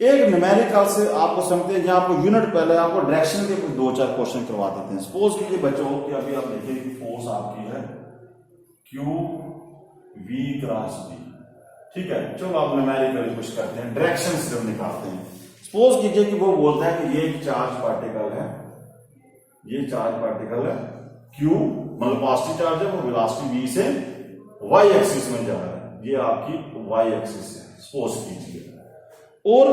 S1: एक न्यूमेरिकल से आपको समझते हैं, जहां आपको यूनिट पहले आपको डायरेक्शन के कुछ 2-4 क्वेश्चन करवा देते हैं। सपोज कीजिए बच्चों कि अभी आप देखिए कि फोर्स आपकी है Q V क्रॉस B, ठीक है। चलो आप न्यूमेरिकल कुछ करते हैं, डायरेक्शन सिर्फ निकालते हैं। सपोज कीजिए कि वो बोलता है कि ये एक चार्ज पार्टिकल है, ये चार्ज पार्टिकल है Q मतलब पॉजिटिव चार्ज है, वो वेलोसिटी V से y एक्सिस में जा रहा है, ये आपकी y एक्सिस है सपोज कीजिए। और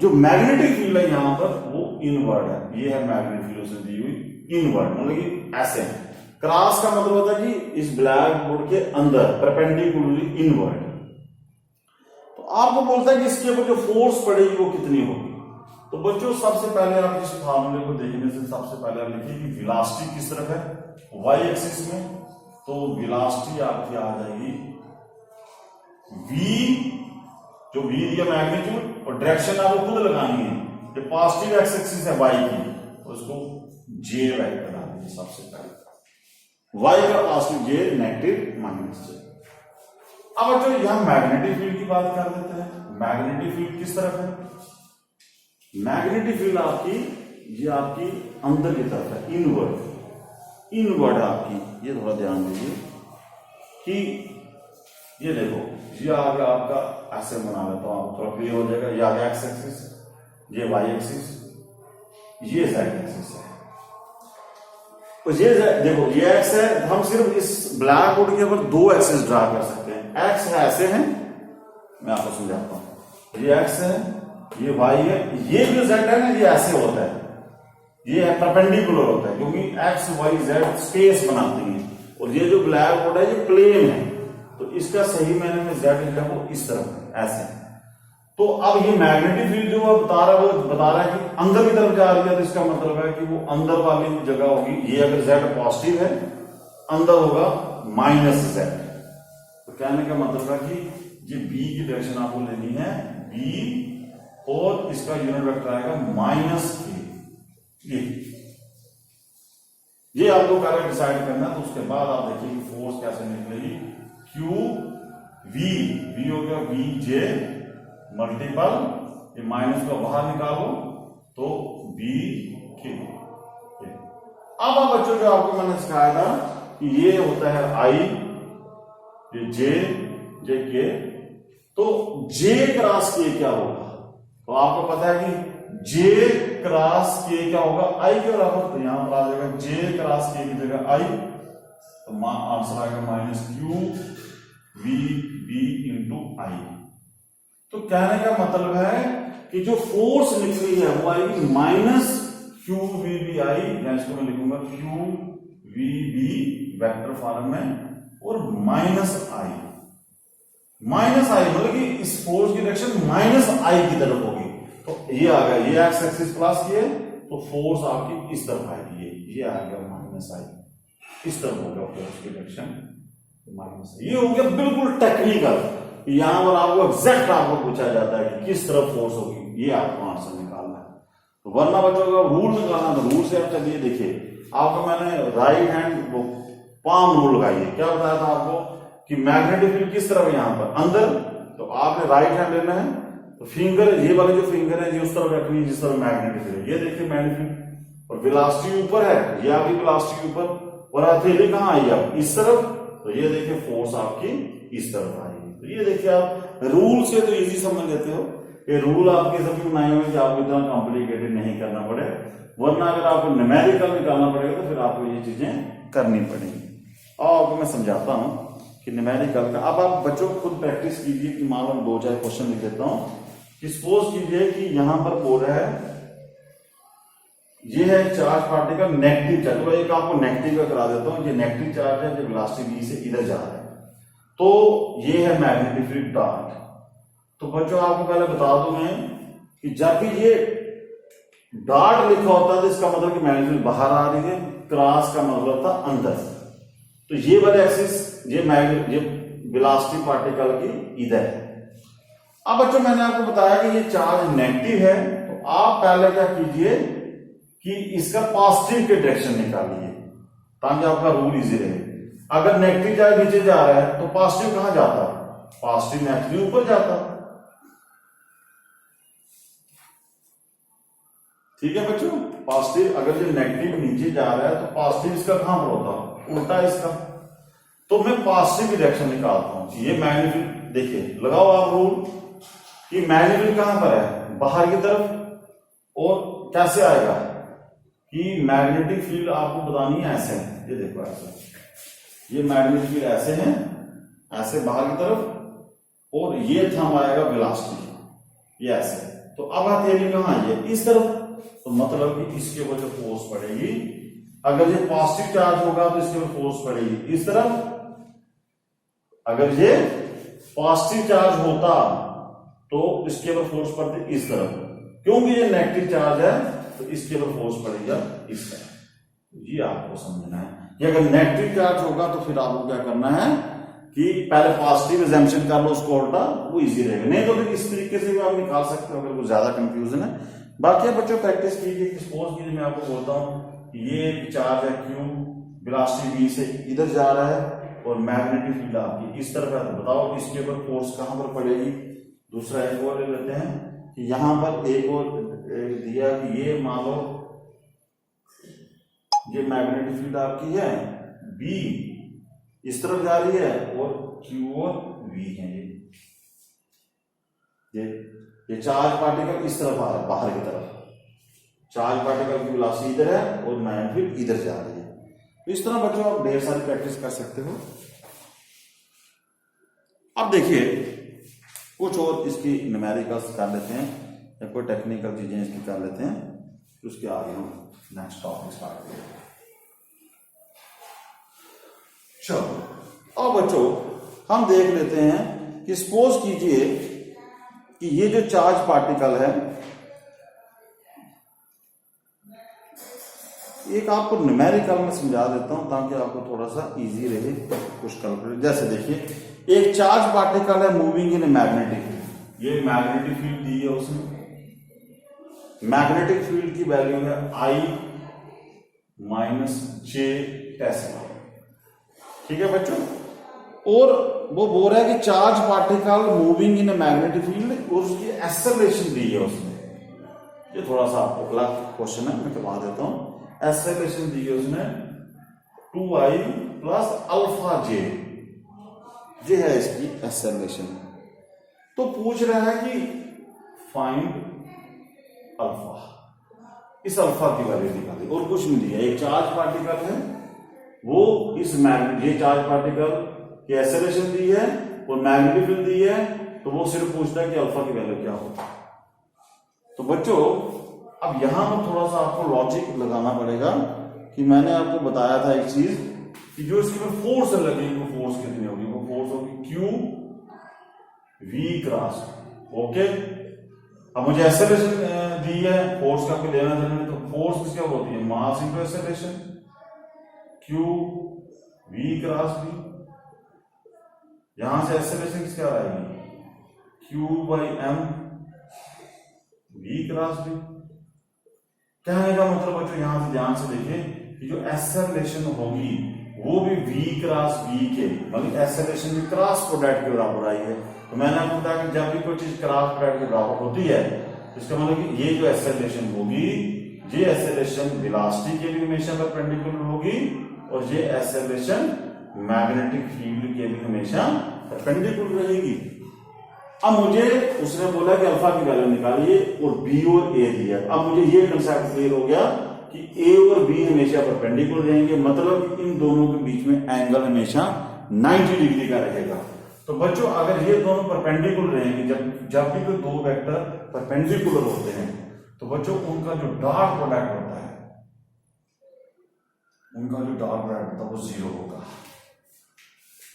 S1: जो मैग्नेटिक फील्ड है यहां पर वो इनवर्ड है, ये है मैग्नेटिक फील्ड से दी हुई इनवर्ड, मतलब कि ऐसे। क्रॉस का मतलब होता है कि इस ब्लैक बोर्ड के अंदर परपेंडिकुलरली इनवर्ड। तो आपको बोलता है कि इसके ऊपर जो फोर्स पड़ेगी वो कितनी होगी। तो बच्चों सबसे पहले आप इस फार्मूले को देखने से सबसे पहले आप लिखिए कि वेलोसिटी किस तरफ है, y एक्सिस में। तो वेलोसिटी आपकी आ जाएगी v, जो v दिया मैग्नीट्यूड, और डायरेक्शन आपको खुद लगानी है। जो पॉजिटिव एक्स एक्सिस है y की, तो उसको j राइट बना दीजिए सबसे पहले, y का पॉजिटिव j, नेगेटिव -j। अब बच्चों यहां मैग्नेटिक फील्ड की बात कर लेते हैं। मैग्नेटिक फील्ड किस तरफ है, मैग्नेटिक फील्ड आपकी ये आपकी अंदर की तरफ है, इनवर्ड आपकी। ये थोड़ा ध्यान दीजिए कि ये देखो, ये आगे आपका ऐसे बना लेता हूं, आपको थोड़ा क्लियर हो जाएगा। ये आगे एक्स एक्सिस, ये वाई एक्सिस, ये जेड एक्सिस है। तो ये देखो ये एक्स है, हम सिर्फ इस ब्लैक बोर्ड के ऊपर 2 एक्सिस ड्रा कर सकते हैं। एक्स है ऐसे हैं, मैं आपको समझाता हूं। ये एक्स है, ये वाई है, ये जो जेड है ना ये ऐसे होता है, ये है परपेंडिकुलर होता है, क्योंकि एक्स वाई जेड स्पेस बनाती हैं। और ये जो ब्लैक बोर्ड है ये प्लेन है, तो इसका सही मायने में जेड जो है वो इस तरफ है, ऐसे। तो अब ये मैग्नेटिक फील्ड जो बता रहा है वो बता रहा है कि अंदर की तरफ जा रही है, तो इसका मतलब है कि वो अंदर वाली जगह होगी। ये अगर जेड पॉजिटिव है, अंदर होगा -z। तो कहने का मतलब है कि ये b की डायरेक्शन आपको लेनी है b, और इसका यूनिट वेक्टर आएगा -k। ये आपको पहले डिसाइड करना है। तो उसके बाद आप देखिए कि फोर्स कैसे निकलेगी। Q V हो गया Vj मल्टीपल, ये माइनस को बाहर निकालो तो Vk। अब आप बच्चों जो आपको मैंने सिखाया था कि ये होता है I, ये J K। तो J क्रॉस K क्या होगा, तो आपको पता है कि J क्रॉस K क्या होगा, I के बराबर। तो यहां पर आ जाएगा J क्रॉस K की जगह I, तो आंसर आएगा -Q VB इंटू I। तो कहने का मतलब है कि जो फोर्स निकली है वो आएगी -QVBI, या इसको मैं लिखूंगा QVB वेक्टर फॉर्म में, और -I मतलब कि इस फोर्स की डायरेक्शन -I की तरफ होगी। तो ये आ गया, ये एक्स एक्सिस प्लस किए तो फोर्स आपकी इस तरफ आएगी, ये आ गया -I, इस तरफ होगा फोर्स की डायरेक्शन -I। ये हो गया बिल्कुल टेक्निकल। यहां पर आपको एग्जैक्ट आपको पूछा जाता है कि किस तरफ फोर्स होगी, ये आपको आंसर निकालना है। तो वरना बच्चों का रूल निकालना, तो रूल से आप चलिए देखिए, आपको मैंने राइट हैंड वो पाम रूल लगाई है। क्या बताया था आपको कि मैग्नेटिक फील्ड किस तरफ है, यहां पर अंदर, तो आपने राइट हैंड लेना है, तो फिंगर, ये वाले जो फिंगर है ये उस तरफ रखनी है जिस तरफ मैग्नेटिक फील्ड है। ये देखिए मैग्नेटिक फील्ड, और वेलोसिटी ऊपर है, ये आपकी वेलोसिटी ऊपर, और हथेली कहां आई आप इस तरफ, तो ये देखिए फोर्स आपकी इस तरफ आएगी। तो ये देखिए आप रूल से तो इजी समझ लेते हो, ये रूल आपके सभी बनाए हुए कि आपको इतना कॉम्प्लिकेटेड नहीं करना पड़े, वरना अगर आपको न्यूमेरिकल निकालना पड़ेगा तो फिर आपको ये चीजें करनी पड़ेंगी। और आपको मैं समझाता हूं कि न्यूमेरिकल का, अब आप बच्चों खुद प्रैक्टिस कीजिए कि मान लो 2-4 क्वेश्चन लिख देता हूं कि सपोज कीजिए कि यहां पर बोल रहा है ये है चार्ज पार्टिकल नेगेटिव चार्ज, तो एक आपको नेगेटिव का करा देता हूं, ये नेगेटिव चार्ज है जो वेलोसिटी v से इधर जा रहा है, तो ये है मैग्नेटिक फील्ड डॉट। तो बच्चों आपको पहले बता दूं मैं कि जब भी ये डॉट लिखा होता है तो इसका मतलब कि मैग्नेटिक फील्ड बाहर आ रही है, क्रॉस का मतलब था अंदर। तो ये वाले एक्सिस ये वेलोसिटी पार्टिकल की इधर है। अब बच्चों मैंने आपको बताया कि ये चार्ज नेगेटिव है, तो आप पहले क्या कीजिए कि इसका पॉजिटिव के डायरेक्शन निकालिए ताकि आपका रूल इजी रहे। अगर नेगेटिव चार्ज नीचे जा रहा है तो पॉजिटिव कहां जाता है, पॉजिटिव नेचुरली ऊपर जाता है। ठीक है बच्चों, पॉजिटिव अगर जो नेगेटिव नीचे जा रहा है तो पॉजिटिव इसका कहां पर होता है, उल्टा इसका। तो मैं पॉजिटिव की डायरेक्शन निकालता हूं। ये मैग्नेटिक देखिए लगाओ आप रूल कि मैग्नेटिक कहां पर है, बाहर की तरफ, और कैसे आएगा कि मैग्नेटिक फील्ड आपको बतानी है ऐसे है, ये देखो ऐसे, ये मैग्नेटिक फील्ड ऐसे है, ऐसे बाहर की तरफ, और ये थंब आएगा वेलोसिटी, ये ऐसे। तो अब हथेली कहां है, इस तरफ, तो मतलब कि इसके ऊपर जो फोर्स पड़ेगी, अगर ये पॉजिटिव चार्ज होगा तो इसके ऊपर फोर्स पड़ेगी इस तरफ, अगर ये पॉजिटिव चार्ज होता तो इसके ऊपर फोर्स पड़ती इस तरफ, क्योंकि ये नेगेटिव चार्ज है तो इसके ऊपर फोर्स पड़ेगा इस तरफ। ये आपको समझना है कि अगर नेगेटिव चार्ज होगा तो फिर आपको क्या करना है कि पहले पॉजिटिव एजम्पशन कर लो उसको उल्टा, वो इजी रहेगा। नहीं तो फिर इस तरीके से भी आप निकाल सकते हो अगर कुछ ज्यादा कंफ्यूजन है। बाकी बच्चों प्रैक्टिस कीजिए। सपोज कीजिए मैं आपको बोलता हूं ये चार्ज है Q, वेलोसिटी v से इधर जा रहा है और मैग्नेटिक फील्ड आपकी इस तरफ है, तो बताओ इसके ऊपर फोर्स कहां पर पड़ेगी। दूसरा एक और ले लेते हैं कि यहां पर एक और दिया कि ये मान लो ये मैग्नेटिक फील्ड आपकी है B इस तरफ जा रही है और Q और V है, ये चार्ज पार्टिकल इस तरफ आ रहा है, बाहर की तरफ चार्ज पार्टिकल की वेलोसिटी इधर है और मैग्नेटिक फील्ड इधर जा रही है। तो इस तरह बच्चों आप ढेर सारी प्रैक्टिस कर सकते हो। अब देखिए कुछ और इसकी न्यूमेरिकल्स कर लेते हैं या कोई टेक्निकल चीजें इसकी कर लेते हैं, तो उसके आगे हम नेक्स्ट टॉपिक स्टार्ट करेंगे। चलो अब बच्चों हम देख लेते हैं कि सपोज कीजिए कि ये जो चार्ज पार्टिकल है, एक आपको न्यूमेरिकल में समझा देता हूं ताकि आपको थोड़ा सा इजी रहे कुछ कैलकुलेट। जैसे देखिए एक चार्ज पार्टिकल है मूविंग इन मैग्नेटिक फील्ड, ये मैग्नेटिक फील्ड दी है उसने, मैग्नेटिक फील्ड की वैल्यू है I - J टेस्ला। ठीक है बच्चों, और वो बोल रहा है कि charge particle moving in magnetic field और उसकी एक्सेलरेशन दी है उसने। ये थोड़ा सा आपको अलग क्वेश्चन है, मैं करवा देता हूं। एक्सेलरेशन दी है उसने 2I + αj, ये है इसकी एक्सेलरेशन। तो पूछ रहा है कि फाइंड अल्फा, इस अल्फा की वैल्यू निकाली, और कुछ नहीं दिया। एक चार्ज पार्टिकल है वो इस मैग्नेट, ये चार्ज पार्टिकल की एक्सेलरेशन दी है और मैग्नेटिक फील्ड दी है, तो वो सिर्फ पूछता है कि अल्फा की वैल्यू क्या होगी। तो बच्चों अब यहां पर थोड़ा सा आपको लॉजिक लगाना पड़ेगा कि मैंने आपको बताया था एक चीज कि जो इसके ऊपर फोर्स लगेगी वो फोर्स कितनी होगी, वो फोर्स होगी Q V क्रॉस। ओके, अब मुझे एक्सेलरेशन दी है, फोर्स का कोई लेना देना नहीं, तो फोर्स किसके ऊपर होती है, mass into acceleration, Q V cross V। यहां से एक्सेलरेशन किसके आ आएगी, Q/m V क्रॉस V। कहने का मतलब बच्चों यहां से ध्यान से देखिए कि जो एक्सेलरेशन होगी वो भी V क्रॉस V के मतलब एक्सेलरेशन भी क्रॉस प्रोडक्ट के बराबर आई है। तो मैंने आपको बताया कि जब भी कोई चीज क्रॉस प्रोडक्ट के बराबर होती है इसका मतलब कि ये जो एक्सेलरेशन होगी ये एक्सेलरेशन वेलोसिटी के भी हमेशा परपेंडिकुलर होगी और ये एक्सेलरेशन मैग्नेटिक फील्ड के भी हमेशा परपेंडिकुलर रहेगी। अब मुझे उसने बोला कि अल्फा की वैल्यू निकालिए और बी और ए दिया। अब मुझे ये कंसेप्ट क्लियर हो गया कि ए और बी हमेशा परपेंडिकुलर रहेंगे, मतलब इन दोनों के बीच में एंगल हमेशा 90 डिग्री का रहेगा। तो बच्चों अगर ये दोनों परपेंडिकुलर रहेंगे, जब भी कोई दो वेक्टर परपेंडिकुलर होते हैं तो बच्चों उनका जो डॉट प्रोडक्ट होता है वो जीरो होगा।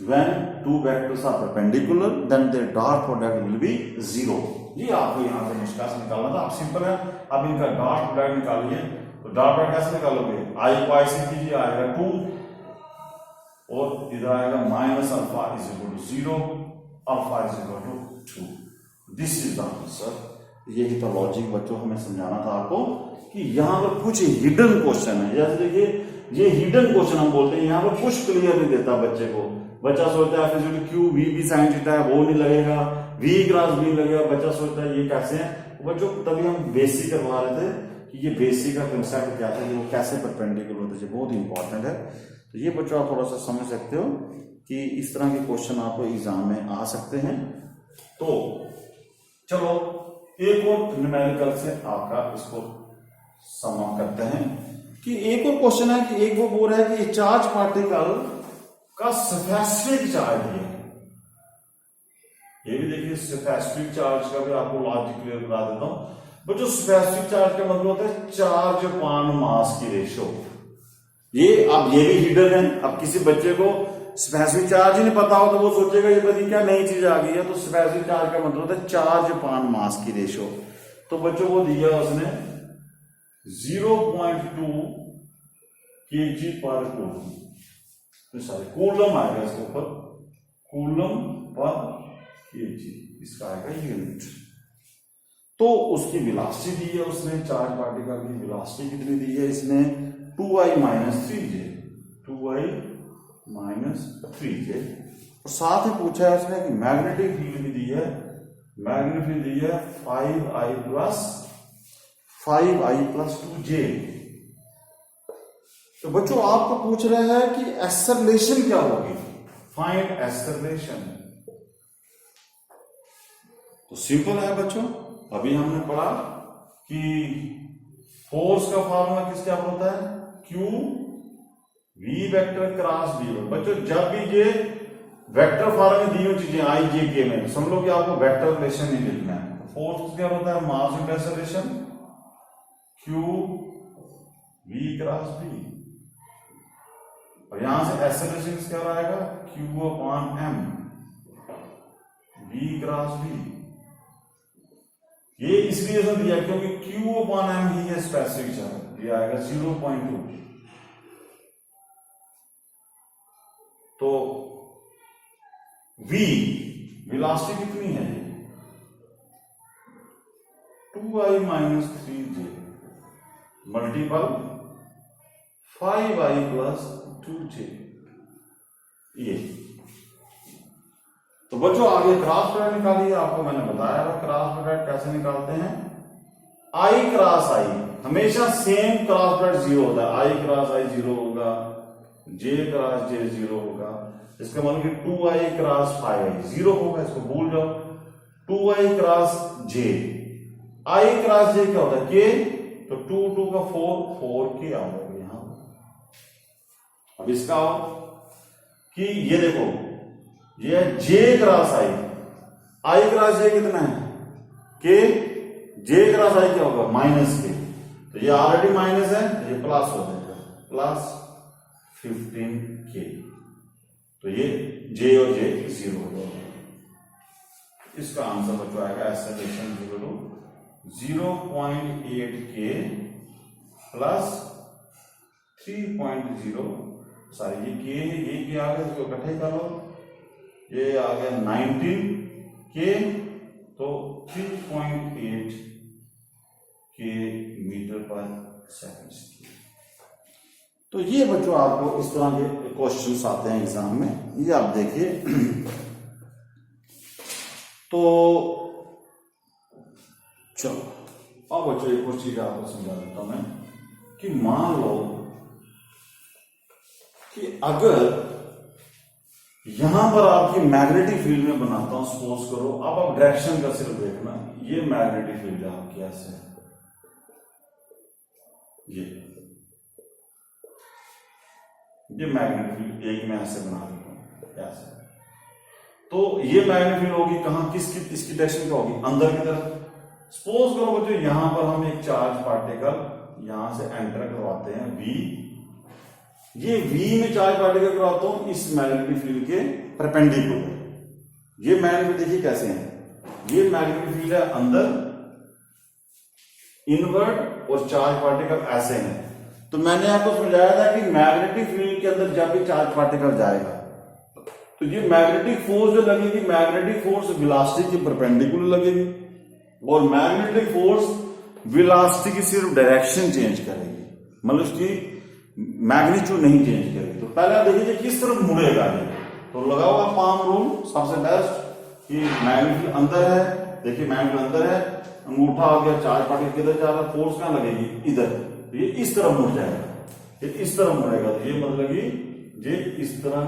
S1: When two vectors are perpendicular, then their dot product will be zero। ये आपको यहाँ से निष्कर्ष निकालना था। आप सिंपल है, आप इनका डॉट प्रोडक्ट निकालिए। तो डॉट प्रोडक्ट कैसे निकालोगे? आई को आई से कीजिए, आएगा 2 और इधर आएगा minus alpha is equal to 0, alpha is equal to 2। This is the answer. यही तो लॉजिक बच्चों हमें समझाना था आपको कि यहाँ पर कुछ हिडन क्वेश्चन है। जैसे देखिए ये हिडन क्वेश्चन हम बोलते हैं, यहाँ पर कुछ क्लियर नहीं देता बच्चे को। बच्चा सोचता है फिर क्यू वी भी साइन थीटा है वो नहीं लगेगा, वी क्रॉस वी लगेगा। बच्चा सोचता है ये कैसे है। बच्चों तभी हम बेसिक करवा रहे थे कि ये बेसिक का कंसेप्ट क्या था, वो कैसे परपेंडिकुलर होते हैं, बहुत इंपॉर्टेंट है। तो ये बच्चों आप थोड़ा सा समझ सकते हो कि इस तरह के क्वेश्चन आपको एग्जाम में आ सकते हैं। तो चलो एक और न्यूमेरिकल से आपका इसको सम करते हैं कि एक और क्वेश्चन है कि एक वो बोल रहा है कि चार्ज पार्टिकल का स्पेसिफिक चार्ज है। ये भी देखिए स्पेसिफिक चार्ज का भी आपको लॉजिक क्लियर करा देता हूं। बच्चों स्पेसिफिक चार्ज का मतलब होता है चार्ज अपॉन मास की रेशियो। ये अब ये भी हिडन है। अब किसी बच्चे को स्पेसिफिक चार्ज ही नहीं पता हो तो वो सोचेगा ये पता नहीं क्या नई चीज आ गई है। तो स्पेसिफिक चार्ज का मतलब होता है चार्ज अपॉन मास की रेशियो। तो बच्चों को दिया उसने 0.2 kg पर कूलम, सॉरी कूलम आएगा इसके ऊपर, कूलम पर केजी इसका आएगा यूनिट। तो उसकी वेलोसिटी दी है उसने, चार्ज पार्टिकल की वेलोसिटी कितनी दी है इसने 2i - 3j, 2i - 3j। और साथ ही पूछा है उसने कि मैग्नेटिक फील्ड भी दी है, मैग्नेटिक फील्ड दी है 5i + 2j। तो बच्चों आपको पूछ रहे हैं कि एक्सेलरेशन क्या होगी, फाइंड एक्सेलरेशन। तो सिंपल है बच्चों, अभी हमने पढ़ा कि फोर्स का फॉर्मूला किसके आप होता है Q V vector cross V। बच्चों जब भी ये वेक्टर फॉर्म में दी हुई चीजें आई जे के में तो समझ लो कि आपको वेक्टर रिलेशन नहीं लिखना है। फोर्स क्या होता है mass into acceleration Q V cross V। और यहां से एक्सेलरेशन क्या आएगा Q/m V क्रॉस V। ये इसलिए तो दिया क्योंकि Q/m ही है स्पेसिफिक चार्ज, ये आएगा 0.2। तो V वेलोसिटी कितनी है 2i - 3j multiple 5i + 2j। ये तो बच्चों आगे क्रॉस प्रोडक्ट निकालिए। आपको मैंने बताया था क्रॉस प्रोडक्ट कैसे निकालते हैं। i क्रॉस i हमेशा सेम क्रॉस प्रोडक्ट 0 होता है। i क्रॉस i 0 होगा, j क्रॉस j 0 होगा। इसका मतलब कि 2i क्रॉस 5i 0 होगा, इसको भूल जाओ। 2i cross j, i cross j क्या होता है k, तो 2 का 4k आ जाएगा यहां। अब इसका आओ कि ये देखो ये j cross i cross j कितना है k, j क्रॉस i क्या होगा -k। तो ये ऑलरेडी माइनस है, ये प्लस हो जाएगा +15k। तो ये j और j 0 हो जाएगा। इसका आंसर बच्चों आएगा एक्सेलरेशन 0.8k + 3.0, सॉरी ये k है, ये क्या आ गया इसको इकट्ठे कर लो। ये आ गया 19k सेकंड्स की। तो ये बच्चों आपको इस तरह के क्वेश्चंस आते हैं एग्जाम में, ये आप देखिए। तो चलो अब बच्चों एक और चीज आपको समझा देता हूं मैं कि मान लो कि अगर यहां पर आपकी मैग्नेटिक फील्ड में बनाता हूं, सपोज करो, अब आप डायरेक्शन का सिर्फ देखना, ये मैग्नेटिक फील्ड है आपकी ऐसे, ये मैग्नेटिक फील्ड एक में ऐसे बना देता हूं ऐसे। तो ये मैग्नेटिक फील्ड होगी कहां, किसकी, इसकी डायरेक्शन क्या होगी, अंदर की तरफ। सपोज करो बच्चों यहां पर हम एक चार्ज पार्टिकल यहां से एंटर करवाते हैं V, ये V में चार्ज पार्टिकल करवाता हूं इस मैग्नेटिक फील्ड के परपेंडिकुलर। ये मैग्नेटिक देखिए कैसे है, ये मैग्नेटिक फील्ड है अंदर इनवर्ड और चार्ज पार्टिकल ऐसे हैं। तो मैंने आपको समझाया था कि मैग्नेटिक फील्ड के अंदर जब भी चार्ज पार्टिकल जाएगा तो ये मैग्नेटिक फोर्स जो लगेगी, मैग्नेटिक फोर्स वेलोसिटी के परपेंडिकुलर लगेगी और मैग्नेटिक फोर्स वेलोसिटी की सिर्फ डायरेक्शन चेंज करेगी, मतलब उसकी मैग्नीट्यूड नहीं चेंज करेगी। तो पहले आप देखिए किस तरफ मुड़ेगा ये, तो लगाओ आप पाम रूल सबसे बेस्ट कि मैग्नेटिक अंदर है, देखिए मैग्नेटिक अंदर है, अंगूठा आ गया, चार्ज पार्टिकल किधर जा रहा है, फोर्स कहां लगेगी, इधर, तो ये इस तरफ मुड़ जाएगा, ये इस तरफ मुड़ेगा, तो ये मतलब कि ये इस तरह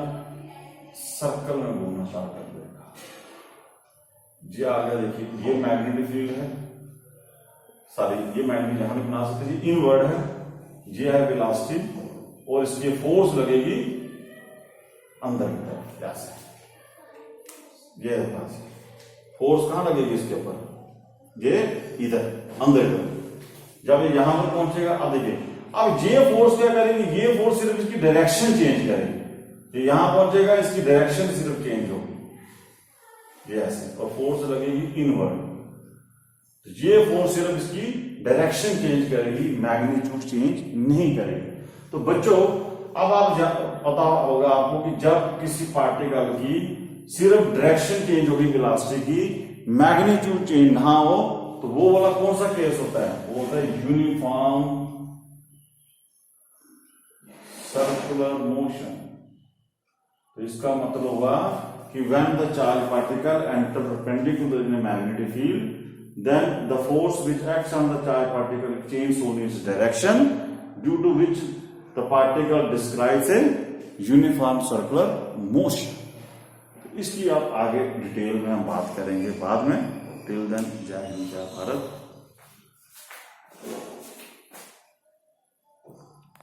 S1: सर्कल में घूमना स्टार्ट कर देगा। ये आ गया, देखिए ये मैग्नेटिक फील्ड है, सॉरी ये मैग्नेटिक यहां भी बना सकते हैं, ये इनवर्ड है, ये है वेलोसिटी और इसकी फोर्स लगेगी अंदर की तरफ ऐसे, ये है पास फोर्स कहां लगेगी इसके ऊपर, ये इधर अंदर इधर। जब ये यहां पर पहुंचेगा, अब देखिए अब ये फोर्स क्या करेगी, ये फोर्स सिर्फ इसकी डायरेक्शन चेंज करेगी, ये यहां पहुंचेगा इसकी डायरेक्शन सिर्फ चेंज होगी ये ऐसे, और फोर्स लगेगी इनवर्ड, तो ये फोर्स सिर्फ इसकी डायरेक्शन चेंज करेगी, मैग्नीट्यूड चेंज नहीं करेगी। तो बच्चों अब आप पता होगा आपको कि जब किसी पार्टिकल की सिर्फ डायरेक्शन चेंज होगी वेलोसिटी की, मैग्नीट्यूड चेंज ना हो, तो वो वाला कौन सा केस होता है, वो होता है यूनिफॉर्म सर्कुलर मोशन। तो इसका मतलब हुआ कि when the charge particle enter perpendicular in a magnetic field, then the force which acts on the charge particle changes only its direction, due to which the particle describes a uniform circular motion. इसकी आप आगे detail में हम बात करेंगे बाद में। Till then जय हिंद जय भारत।